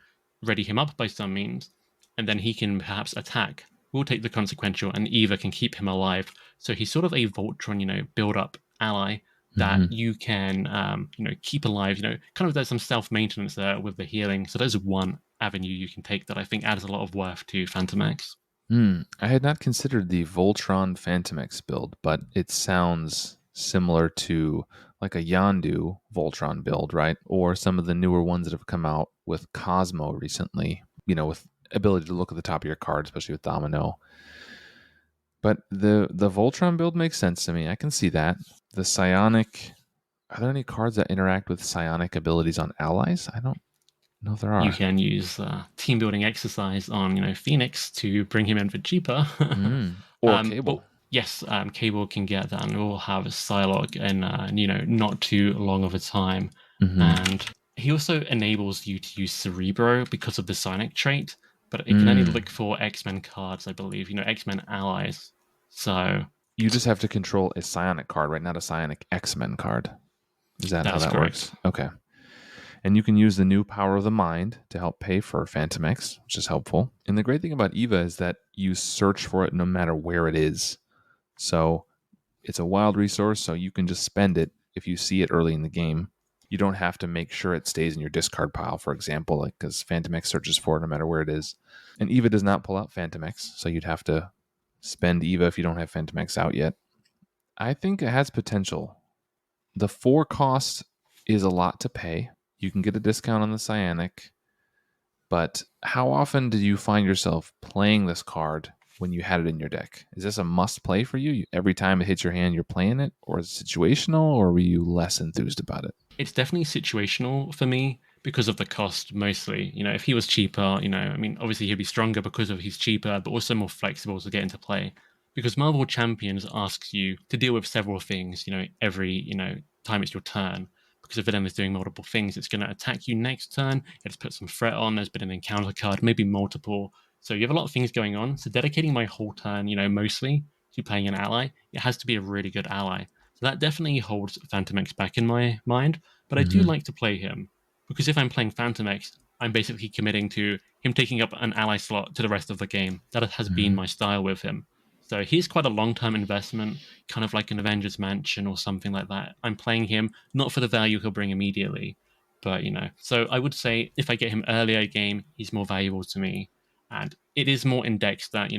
ready him up by some means, and then he can perhaps attack, will take the consequential, and E.V.A can keep him alive. So he's sort of a Voltron, build-up ally that you can, keep alive. Kind of there's some self-maintenance there with the healing. So there's one avenue you can take that I think adds a lot of worth to Fantomex. I had not considered the Voltron Fantomex build, but it sounds similar to like a Yondu Voltron build, right? Or some of the newer ones that have come out with Cosmo recently, with ability to look at the top of your card, especially with Domino. But the Voltron build makes sense to me. I can see that. The Psionic, are there any cards that interact with psionic abilities on allies? I don't know if there are. You can use team building exercise on, Phoenix to bring him in for cheaper. Or Cable. Yes, Cable can get that, and we'll have Psylocke in, not too long of a time. And he also enables you to use Cerebro because of the Psionic trait, but it can only look for X-Men cards, I believe, X-Men allies. So you just have to control a psionic card, right? Not a psionic X-Men card. Is that how that correct. works? Okay. And you can use the new Power of the Mind to help pay for Fantomex, which is helpful. And the great thing about E.V.A is that you search for it no matter where it is. So it's a wild resource, so you can just spend it if you see it early in the game. You don't have to make sure it stays in your discard pile, for example, because Fantomex searches for it no matter where it is. And E.V.A does not pull out Fantomex, so you'd have to spend E.V.A if you don't have Fantomex out yet. I think it has potential. The 4 cost is a lot to pay. You can get a discount on the Psionic, but how often did you find yourself playing this card when you had it in your deck? Is this a must play for you? Every time it hits your hand, you're playing it? Or is it situational, or were you less enthused about it? It's definitely situational for me because of the cost mostly. If he was cheaper, obviously he'd be stronger because of he's cheaper, but also more flexible to get into play. Because Marvel Champions asks you to deal with several things, every, time it's your turn. Because a villain is doing multiple things, it's going to attack you next turn, it's put some threat on, there's been an encounter card, maybe multiple. So you have a lot of things going on. So dedicating my whole turn, mostly to playing an ally, it has to be a really good ally. So that definitely holds Fantomex back in my mind, but I do like to play him because if I'm playing Fantomex, I'm basically committing to him taking up an ally slot to the rest of the game. That has been my style with him. So he's quite a long-term investment, kind of like an Avengers Mansion or something like that. I'm playing him not for the value he'll bring immediately, but So I would say if I get him earlier game, he's more valuable to me, and it is more in decks that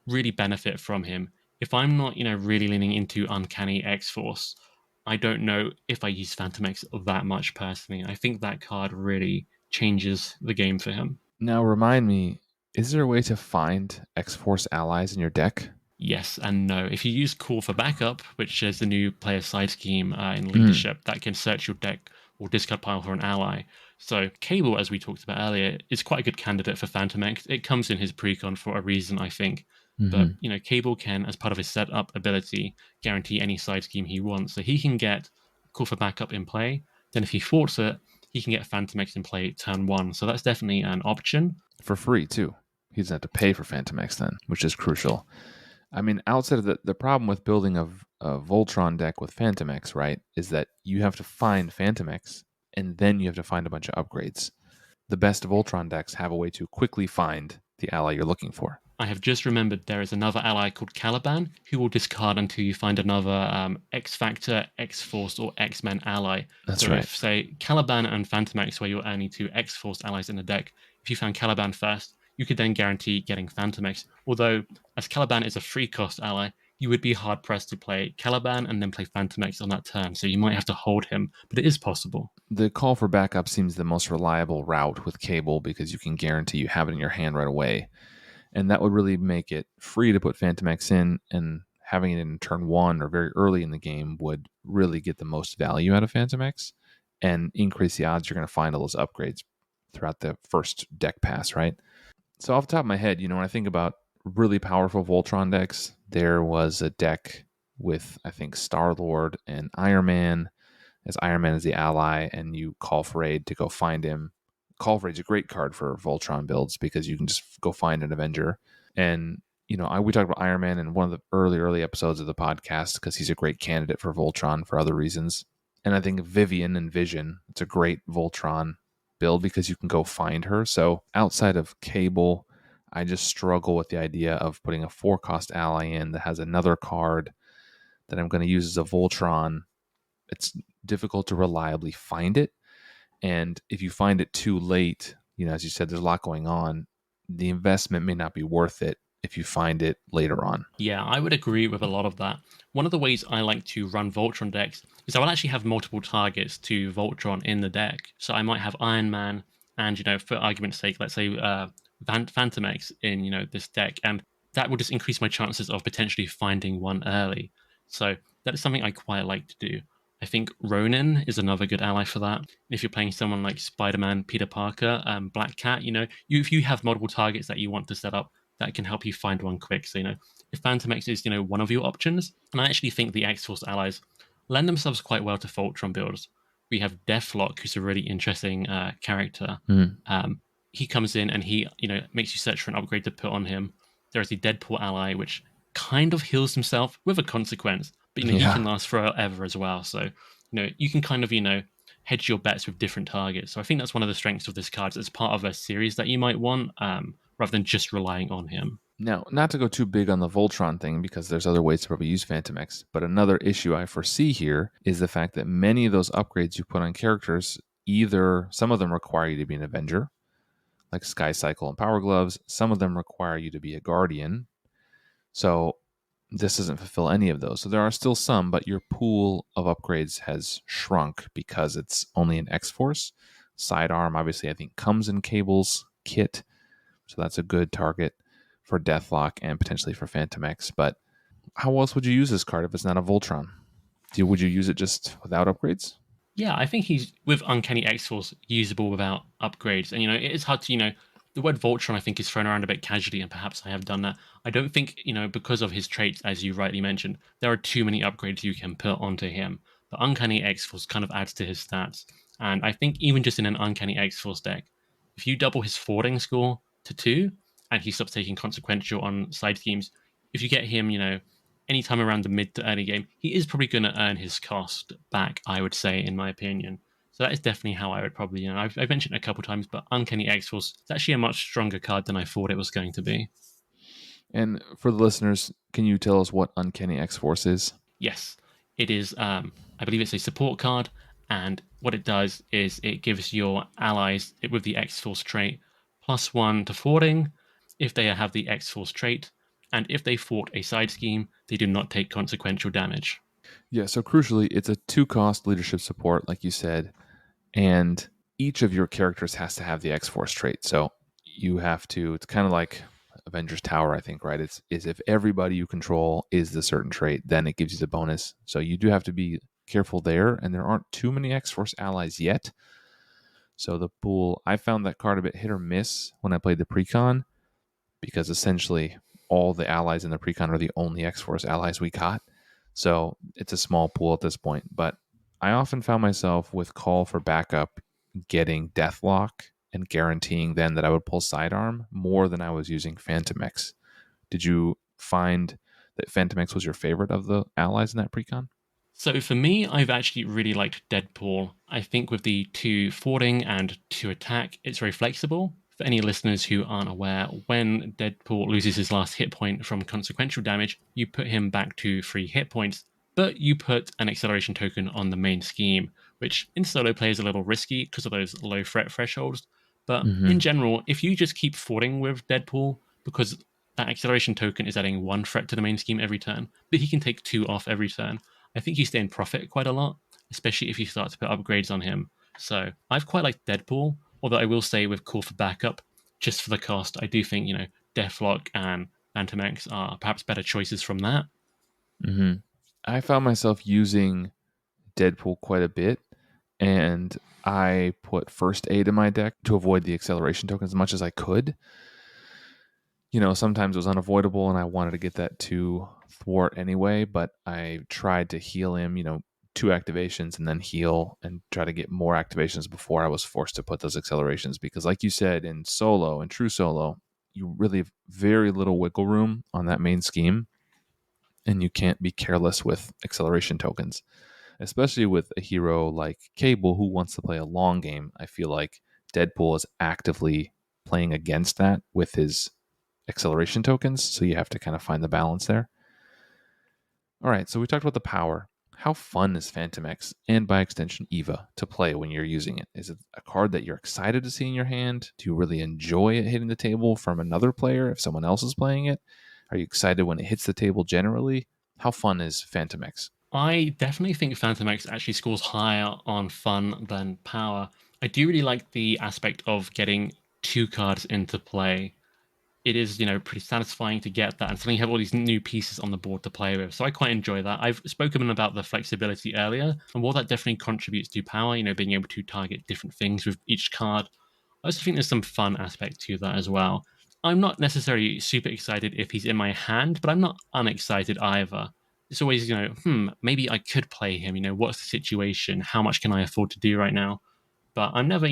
really benefit from him. If I'm not really leaning into Uncanny X-Force, I don't know if I use Fantomex that much personally. I think that card really changes the game for him. Now, remind me, is there a way to find X-Force allies in your deck? Yes and no. If you use Call for Backup, which is the new player side scheme in Mm. leadership, that can search your deck or discard pile for an ally. So Cable, as we talked about earlier, is quite a good candidate for Fantomex. It comes in his precon for a reason, I think. But Mm-hmm. Cable can, as part of his setup ability, guarantee any side scheme he wants. So he can get Call for Backup in play. Then if he thwarts it, he can get Fantomex in play turn one. So that's definitely an option. For free, too. He doesn't have to pay for Fantomex then, which is crucial. I mean, outside of the problem with building a Voltron deck with Fantomex, right, is that you have to find Fantomex and then you have to find a bunch of upgrades. The best Voltron decks have a way to quickly find the ally you're looking for. I have just remembered there is another ally called Caliban who will discard until you find another X Factor, X Force, or X Men ally. That's So right. if, say, Caliban and Fantomex were your only two X Force allies in the deck, if you found Caliban first, you could then guarantee getting Fantomex. Although, as Caliban is a free cost ally, you would be hard pressed to play Caliban and then play Fantomex on that turn. So you might have to hold him, but it is possible. The call for backup seems the most reliable route with Cable because you can guarantee you have it in your hand right away. And that would really make it free to put Fantomex in, and having it in turn one or very early in the game would really get the most value out of Fantomex and increase the odds you're going to find all those upgrades throughout the first deck pass, right? So off the top of my head, when I think about really powerful Voltron decks, there was a deck with, I think, Star-Lord and Iron Man, as Iron Man is the ally, and you call for aid to go find him. Call for aid's a great card for Voltron builds because you can just go find an Avenger. And we talked about Iron Man in one of the early episodes of the podcast because he's a great candidate for Voltron for other reasons. And I think Vivian and Vision, it's a great Voltron build because you can go find her. So outside of Cable, I just struggle with the idea of putting a 4-cost ally in that has another card that I'm going to use as a Voltron. It's difficult to reliably find it. And if you find it too late, as you said, there's a lot going on. The investment may not be worth it if you find it later on. Yeah, I would agree with a lot of that. One of the ways I like to run Voltron decks is I will actually have multiple targets to Voltron in the deck. So I might have Iron Man and, for argument's sake, let's say Fantomex in, this deck. And that will just increase my chances of potentially finding one early. So that is something I quite like to do. I think Ronin is another good ally for that. If you're playing someone like Spider-Man, Peter Parker, Black Cat, if you have multiple targets that you want to set up, that can help you find one quick. So, if Fantomex is, one of your options, and I actually think the X-Force allies lend themselves quite well to Voltron builds. We have Deathlock, who's a really interesting character. He comes in and he, makes you search for an upgrade to put on him. There is the Deadpool ally, which kind of heals himself with a consequence, but, he can last forever as well. So, you can kind of, hedge your bets with different targets. So I think that's one of the strengths of this card. It's part of a series that you might want, rather than just relying on him. Now, not to go too big on the Voltron thing because there's other ways to probably use Fantomex, but another issue I foresee here is the fact that many of those upgrades you put on characters, either some of them require you to be an Avenger, like Sky Cycle and Power Gloves. Some of them require you to be a Guardian. So this doesn't fulfill any of those. So there are still some, but your pool of upgrades has shrunk because it's only an X-Force. Sidearm, obviously, I think comes in Cable's kit. So that's a good target for Deathlock and potentially for Fantomex. But how else would you use this card if it's not a Voltron? Would you use it just without upgrades? Yeah, I think he's with Uncanny X-Force usable without upgrades. And, it is hard to, the word Voltron I think is thrown around a bit casually, and perhaps I have done that. I don't think, because of his traits, as you rightly mentioned, there are too many upgrades you can put onto him. But Uncanny X-Force kind of adds to his stats. And I think even just in an Uncanny X-Force deck, if you double his forwarding score to 2, and he stops taking consequential on side schemes, if you get him, anytime around the mid to early game, he is probably going to earn his cost back, I would say, in my opinion. So that is definitely how I would probably, I've mentioned it a couple times, but Uncanny X-Force is actually a much stronger card than I thought it was going to be. And for the listeners, can you tell us what Uncanny X-Force is? Yes, it is. I believe it's a support card, and what it does is it gives your allies with the X Force trait +1 to forwarding if they have the X Force trait, and if they fought a side scheme, they do not take consequential damage. Yeah, so crucially, it's a 2-cost leadership support, like you said, and each of your characters has to have the X-Force trait. So you have to, it's kind of like Avengers Tower, I think, right? Is if everybody you control is the certain trait, then it gives you the bonus. So you do have to be careful there, and there aren't too many X-Force allies yet. So the pool, I found that card a bit hit or miss when I played the Precon, because essentially all the allies in the Precon are the only X-Force allies we got. So it's a small pool at this point. But I often found myself with Call for Backup getting Deathlock and guaranteeing then that I would pull Sidearm more than I was using Fantomex. Did you find that Fantomex was your favorite of the allies in that Precon? So for me, I've actually really liked Deadpool. I think with the 2 forwarding and 2 attack, it's very flexible. For any listeners who aren't aware, when Deadpool loses his last hit point from consequential damage, you put him back to 3 hit points, but you put an acceleration token on the main scheme, which in solo play is a little risky because of those low threat thresholds. But in Mm-hmm. general, if you just keep forwarding with Deadpool, because that acceleration token is adding 1 threat to the main scheme every turn, but he can take 2 off every turn. I think you stay in profit quite a lot, especially if you start to put upgrades on him. So I've quite liked Deadpool, although I will say with Call for Backup, just for the cost, I do think, Deathlock and Fantomex are perhaps better choices from that. Mm-hmm. I found myself using Deadpool quite a bit, and I put first aid in my deck to avoid the acceleration token as much as I could. Sometimes it was unavoidable and I wanted to get that to thwart anyway, but I tried to heal him, 2 activations and then heal and try to get more activations before I was forced to put those accelerations. Because, like you said, in solo, in true solo, you really have very little wiggle room on that main scheme, and you can't be careless with acceleration tokens, especially with a hero like Cable who wants to play a long game. I feel like Deadpool is actively playing against that with his acceleration tokens, so you have to kind of find the balance there. All right, so we talked about the power. How fun is Fantomex and by extension E.V.A to play when you're using it? Is it a card that you're excited to see in your hand? Do you really enjoy it hitting the table from another player if someone else is playing it? Are you excited when it hits the table generally? How fun is Fantomex? I definitely think Fantomex actually scores higher on fun than power. I do really like the aspect of getting 2 cards into play. It is, pretty satisfying to get that and suddenly have all these new pieces on the board to play with. So I quite enjoy that. I've spoken about the flexibility earlier, and while that definitely contributes to power, being able to target different things with each card, I also think there's some fun aspect to that as well. I'm not necessarily super excited if he's in my hand, but I'm not unexcited either. It's always, maybe I could play him. What's the situation? How much can I afford to do right now? But I'm never,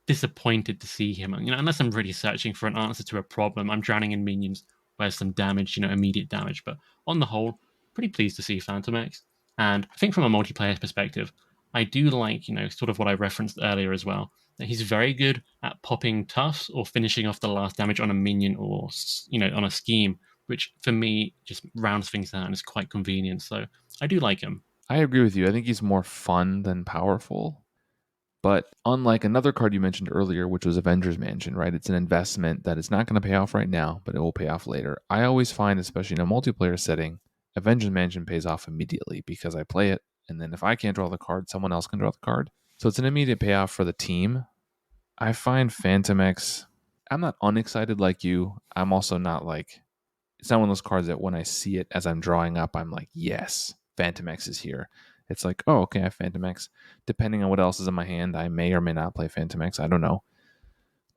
disappointed to see him. Unless I'm really searching for an answer to a problem, I'm drowning in minions where's some damage, immediate damage. But on the whole, pretty pleased to see Fantomex. And I think from a multiplayer perspective, I do like, sort of what I referenced earlier as well, that he's very good at popping tuffs or finishing off the last damage on a minion or, on a scheme, which for me just rounds things out and is quite convenient. So I do like him. I agree with you. I think he's more fun than powerful. But unlike another card you mentioned earlier, which was Avengers Mansion, right? It's an investment that is not going to pay off right now, but it will pay off later. I always find, especially in a multiplayer setting, Avengers Mansion pays off immediately because I play it, and then if I can't draw the card, someone else can draw the card. So it's an immediate payoff for the team. I find Fantomex, I'm not unexcited like you. I'm also not like, it's not one of those cards that when I see it as I'm drawing up, I'm like, yes, Fantomex is here. It's like, oh, okay, I have Fantomex. Depending on what else is in my hand, I may or may not play Fantomex. I don't know.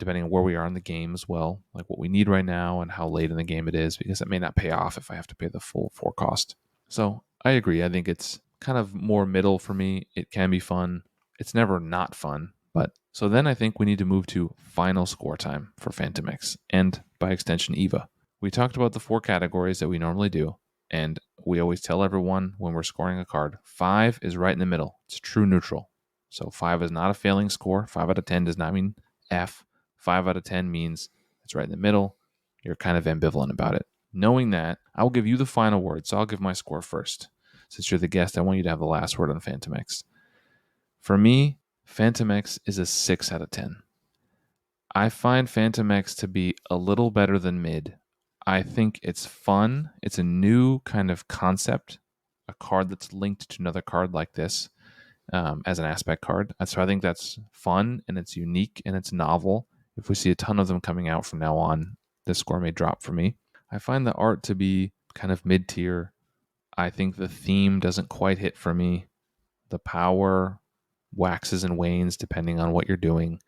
Depending on where we are in the game as well, like what we need right now and how late in the game it is, because it may not pay off if I have to pay the full 4 cost. So I agree. I think it's kind of more middle for me. It can be fun. It's never not fun. But so then I think we need to move to final score time for Fantomex and by extension EVA. We talked about the 4 categories that we normally do, and we always tell everyone when we're scoring a card, 5 is right in the middle. It's true neutral. So 5 is not a failing score. 5 out of 10 does not mean F. 5 out of 10 means it's right in the middle. You're kind of ambivalent about it. Knowing that, I will give you the final word. So I'll give my score first. Since you're the guest, I want you to have the last word on Fantomex. For me, Fantomex is a 6 out of 10. I find Fantomex to be a little better than mid. I think it's fun. It's a new kind of concept, a card that's linked to another card like this as an aspect card. So I think that's fun and it's unique and it's novel. If we see a ton of them coming out from now on, the score may drop for me. I find the art to be kind of mid tier. I think the theme doesn't quite hit for me. The power waxes and wanes depending on what you're doing.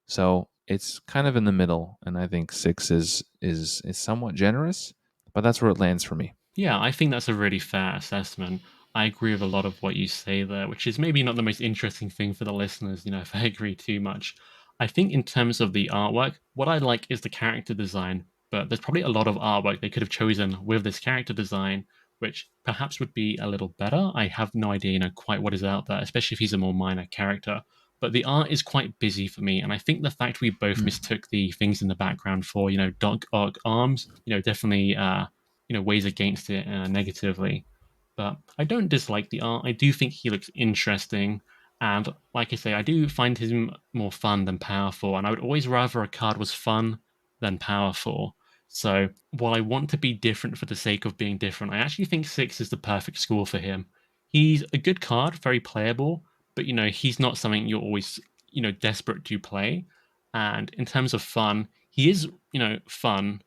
So it's kind of in the middle, and I think 6 is somewhat generous, but that's where it lands for me. Yeah, I think that's a really fair assessment. I agree with a lot of what you say there, which is maybe not the most interesting thing for the listeners, if I agree too much. I think in terms of the artwork, what I like is the character design, but there's probably a lot of artwork they could have chosen with this character design, which perhaps would be a little better. I have no idea, quite what is out there, especially if he's a more minor character. But the art is quite busy for me, and I think the fact we both Mm. mistook the things in the background for, Doc Ock arms, definitely weighs against it negatively. But I don't dislike the art. I do think he looks interesting. And like I say, I do find him more fun than powerful. And I would always rather a card was fun than powerful. So while I want to be different for the sake of being different, I actually think 6 is the perfect score for him. He's a good card, very playable, but he's not something you're always, desperate to play. And in terms of fun, he is, fun,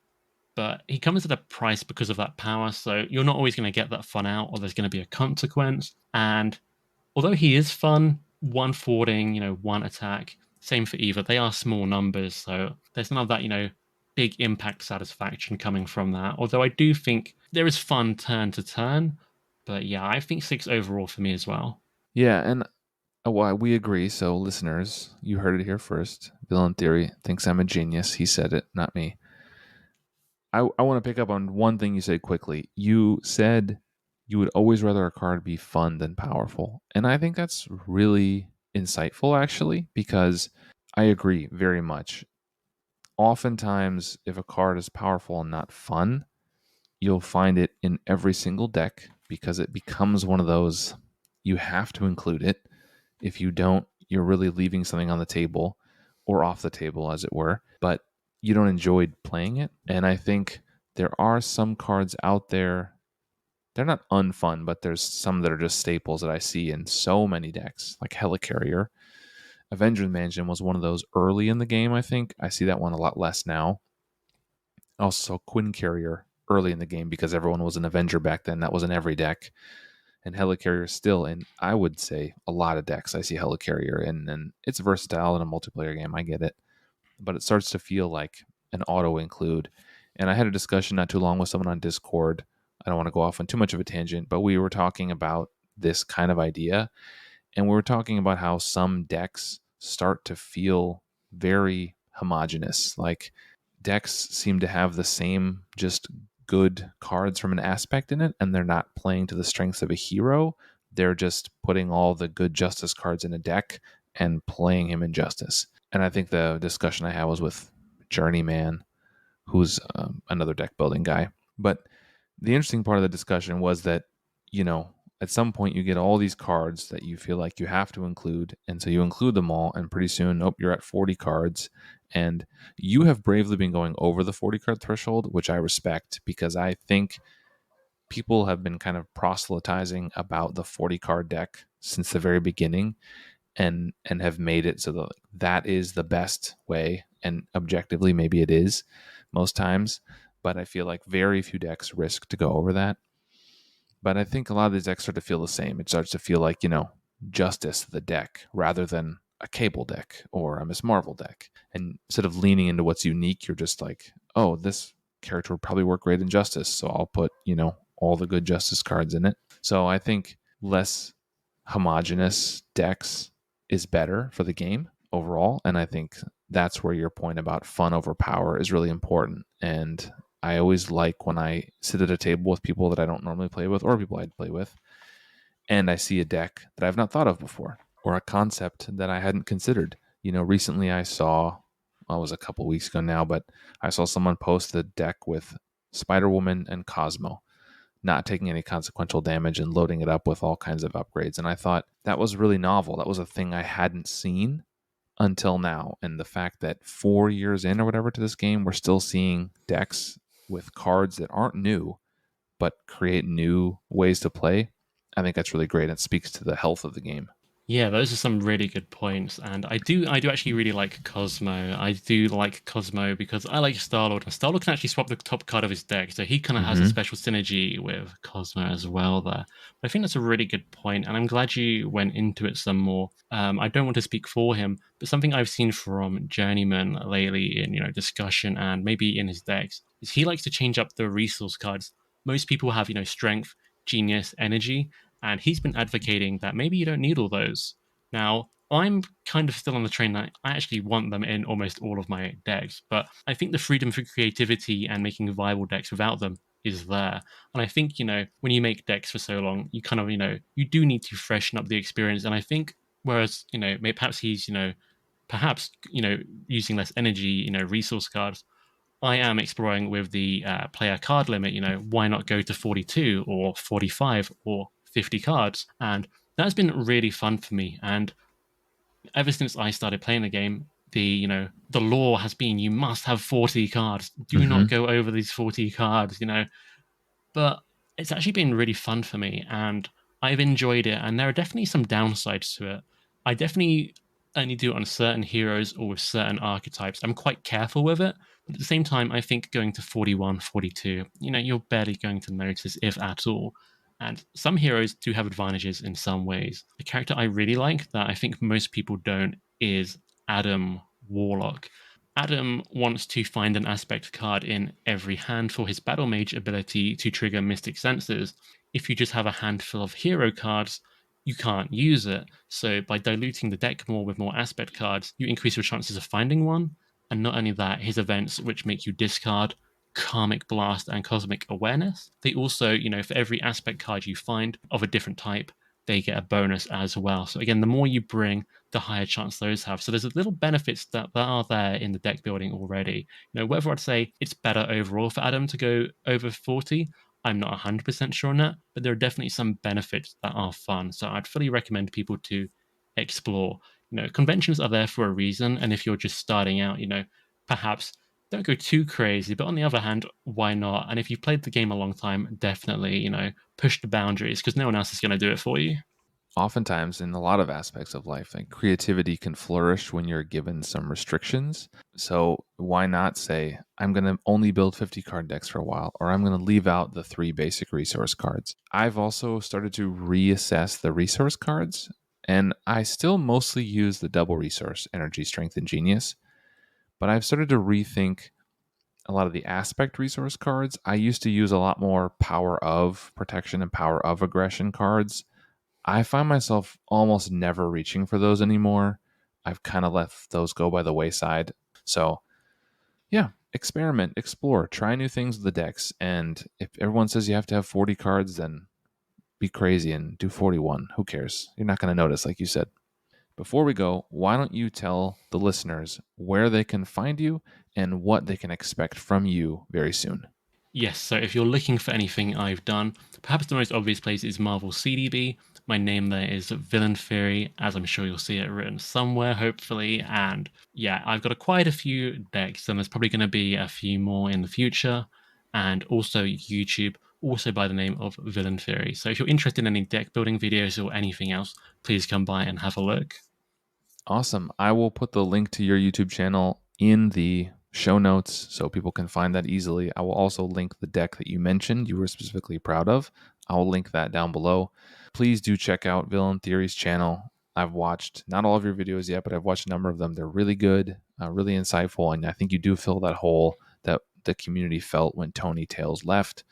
but he comes at a price because of that power. So you're not always going to get that fun out, or there's going to be a consequence. And although he is fun, one forwarding, one attack, same for E.V.A. They are small numbers, so there's none of that, big impact satisfaction coming from that. Although I do think there is fun turn to turn. But yeah, I think 6 overall for me as well. Yeah, and well, we agree. So, listeners, you heard it here first. Villain Theory thinks I'm a genius. He said it, not me. I want to pick up on one thing you said quickly. You said you would always rather a card be fun than powerful. And I think that's really insightful, actually, because I agree very much. Oftentimes, if a card is powerful and not fun, you'll find it in every single deck because it becomes one of those you have to include it. If you don't, you're really leaving something on the table or off the table, as it were, but you don't enjoy playing it. And I think there are some cards out there, they're not unfun, but there's some that are just staples that I see in so many decks, like Helicarrier. Avengers Mansion was one of those early in the game, I think. I see that one a lot less now. Also, Quinn Carrier early in the game because everyone was an Avenger back then. That was in every deck. And Helicarrier still in, I would say, a lot of decks I see Helicarrier in. And it's versatile in a multiplayer game. I get it. But it starts to feel like an auto include. And I had a discussion not too long with someone on Discord. I don't want to go off on too much of a tangent, but we were talking about this kind of idea. And we were talking about how some decks start to feel very homogenous. Like decks seem to have the same just good cards from an aspect in it, and they're not playing to the strengths of a hero. They're just putting all the good justice cards in a deck and playing him in justice. And I think the discussion I had was with Journeyman, who's another deck building guy. But the interesting part of the discussion was that, at some point you get all these cards that you feel like you have to include. And so you include them all, and pretty soon, you're at 40 cards. And you have bravely been going over the 40 card threshold, which I respect because I think people have been kind of proselytizing about the 40 card deck since the very beginning and have made it so that is the best way. And objectively, maybe it is most times. But I feel like very few decks risk to go over that. But I think a lot of these decks start to feel the same. It starts to feel like, Justice, the deck, rather than a Cable deck or a Miss Marvel deck. And instead of leaning into what's unique, you're just like, oh, this character would probably work great in Justice. So I'll put, all the good Justice cards in it. So I think less homogenous decks is better for the game overall. And I think that's where your point about fun over power is really important. And I always like when I sit at a table with people that I don't normally play with or people I'd play with, and I see a deck that I've not thought of before. or a concept that I hadn't considered. Recently I saw, well, it was a couple weeks ago now, but I saw someone post a deck with Spider Woman and Cosmo, not taking any consequential damage and loading it up with all kinds of upgrades. And I thought that was really novel. That was a thing I hadn't seen until now. And the fact that 4 years in or whatever to this game, we're still seeing decks with cards that aren't new, but create new ways to play. I think that's really great. It speaks to the health of the game. Yeah, those are some really good points, and I do actually really like Cosmo. I do like Cosmo because I like Star-Lord, and Star-Lord can actually swap the top card of his deck, so he kind of has a Mm-hmm. special synergy with Cosmo as well there. But I think that's a really good point, and I'm glad you went into it some more. I don't want to speak for him, but something I've seen from Journeyman lately in discussion and maybe in his decks is he likes to change up the resource cards. Most people have strength, genius, energy, and he's been advocating that maybe you don't need all those. Now, I'm kind of still on the train that I actually want them in almost all of my decks, but I think the freedom for creativity and making viable decks without them is there. And I think, when you make decks for so long, you kind of, you do need to freshen up the experience. And I think, whereas, maybe perhaps he's, perhaps, using less energy, resource cards, I am exploring with the player card limit. Why not go to 42 or 45 or 50 cards? And that's been really fun for me. And ever since I started playing the game, the law has been you must have 40 cards. Do not Mm-hmm. go over these 40 cards. But it's actually been really fun for me and I've enjoyed it. And there are definitely some downsides to it. I definitely only do it on certain heroes or with certain archetypes. I'm quite careful with it. But at the same time, I think going to 41, 42, you're barely going to notice, if at all. And some heroes do have advantages in some ways. The character I really like that I think most people don't is Adam Warlock. Adam wants to find an aspect card in every hand for his Battle Mage ability to trigger Mystic Senses. If you just have a handful of hero cards, you can't use it. So by diluting the deck more with more aspect cards, you increase your chances of finding one. And not only that, his events, which make you discard Karmic Blast and Cosmic Awareness, they also, for every aspect card you find of a different type, they get a bonus as well. So again, the more you bring, the higher chance those have. So there's little benefits that are there in the deck building already. Whether I'd say it's better overall for Adam to go over 40, I'm not 100% sure on that, but there are definitely some benefits that are fun. So I'd fully recommend people to explore. Conventions are there for a reason, and if you're just starting out, perhaps don't go too crazy. But on the other hand, why not? And if you've played the game a long time, definitely, push the boundaries because no one else is going to do it for you. Oftentimes, in a lot of aspects of life, like creativity can flourish when you're given some restrictions. So why not say, I'm going to only build 50 card decks for a while, or I'm going to leave out the 3 basic resource cards. I've also started to reassess the resource cards, and I still mostly use the double resource, energy, strength, and genius. But I've started to rethink a lot of the aspect resource cards. I used to use a lot more power of protection and power of aggression cards. I find myself almost never reaching for those anymore. I've kind of let those go by the wayside. So, yeah, experiment, explore, try new things with the decks. And if everyone says you have to have 40 cards, then be crazy and do 41. Who cares? You're not going to notice, like you said. Before we go, why don't you tell the listeners where they can find you and what they can expect from you very soon? Yes, so if you're looking for anything I've done, perhaps the most obvious place is Marvel CDB. My name there is VillainTheory, as I'm sure you'll see it written somewhere, hopefully. And yeah, I've got quite a few decks, and there's probably going to be a few more in the future. And also YouTube, also by the name of VillainTheory. So if you're interested in any deck building videos or anything else, please come by and have a look. Awesome. I will put the link to your YouTube channel in the show notes so people can find that easily. I will also link the deck that you mentioned you were specifically proud of. I will link that down below. Please do check out Villain Theory's channel. I've watched not all of your videos yet, but I've watched a number of them. They're really good, really insightful, and I think you do fill that hole that the community felt when Tony Tales left.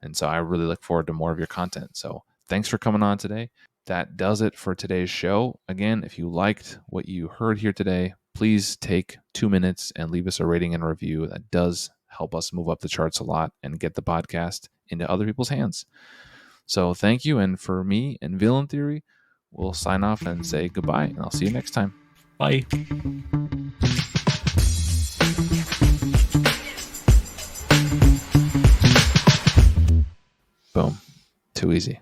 And so I really look forward to more of your content. So thanks for coming on today. That does it for today's show. Again, if you liked what you heard here today, please take 2 minutes and leave us a rating and review. That does help us move up the charts a lot and get the podcast into other people's hands. So thank you. And for me and Villain Theory, we'll sign off and say goodbye, and I'll see you next time. Bye. Boom. Too easy.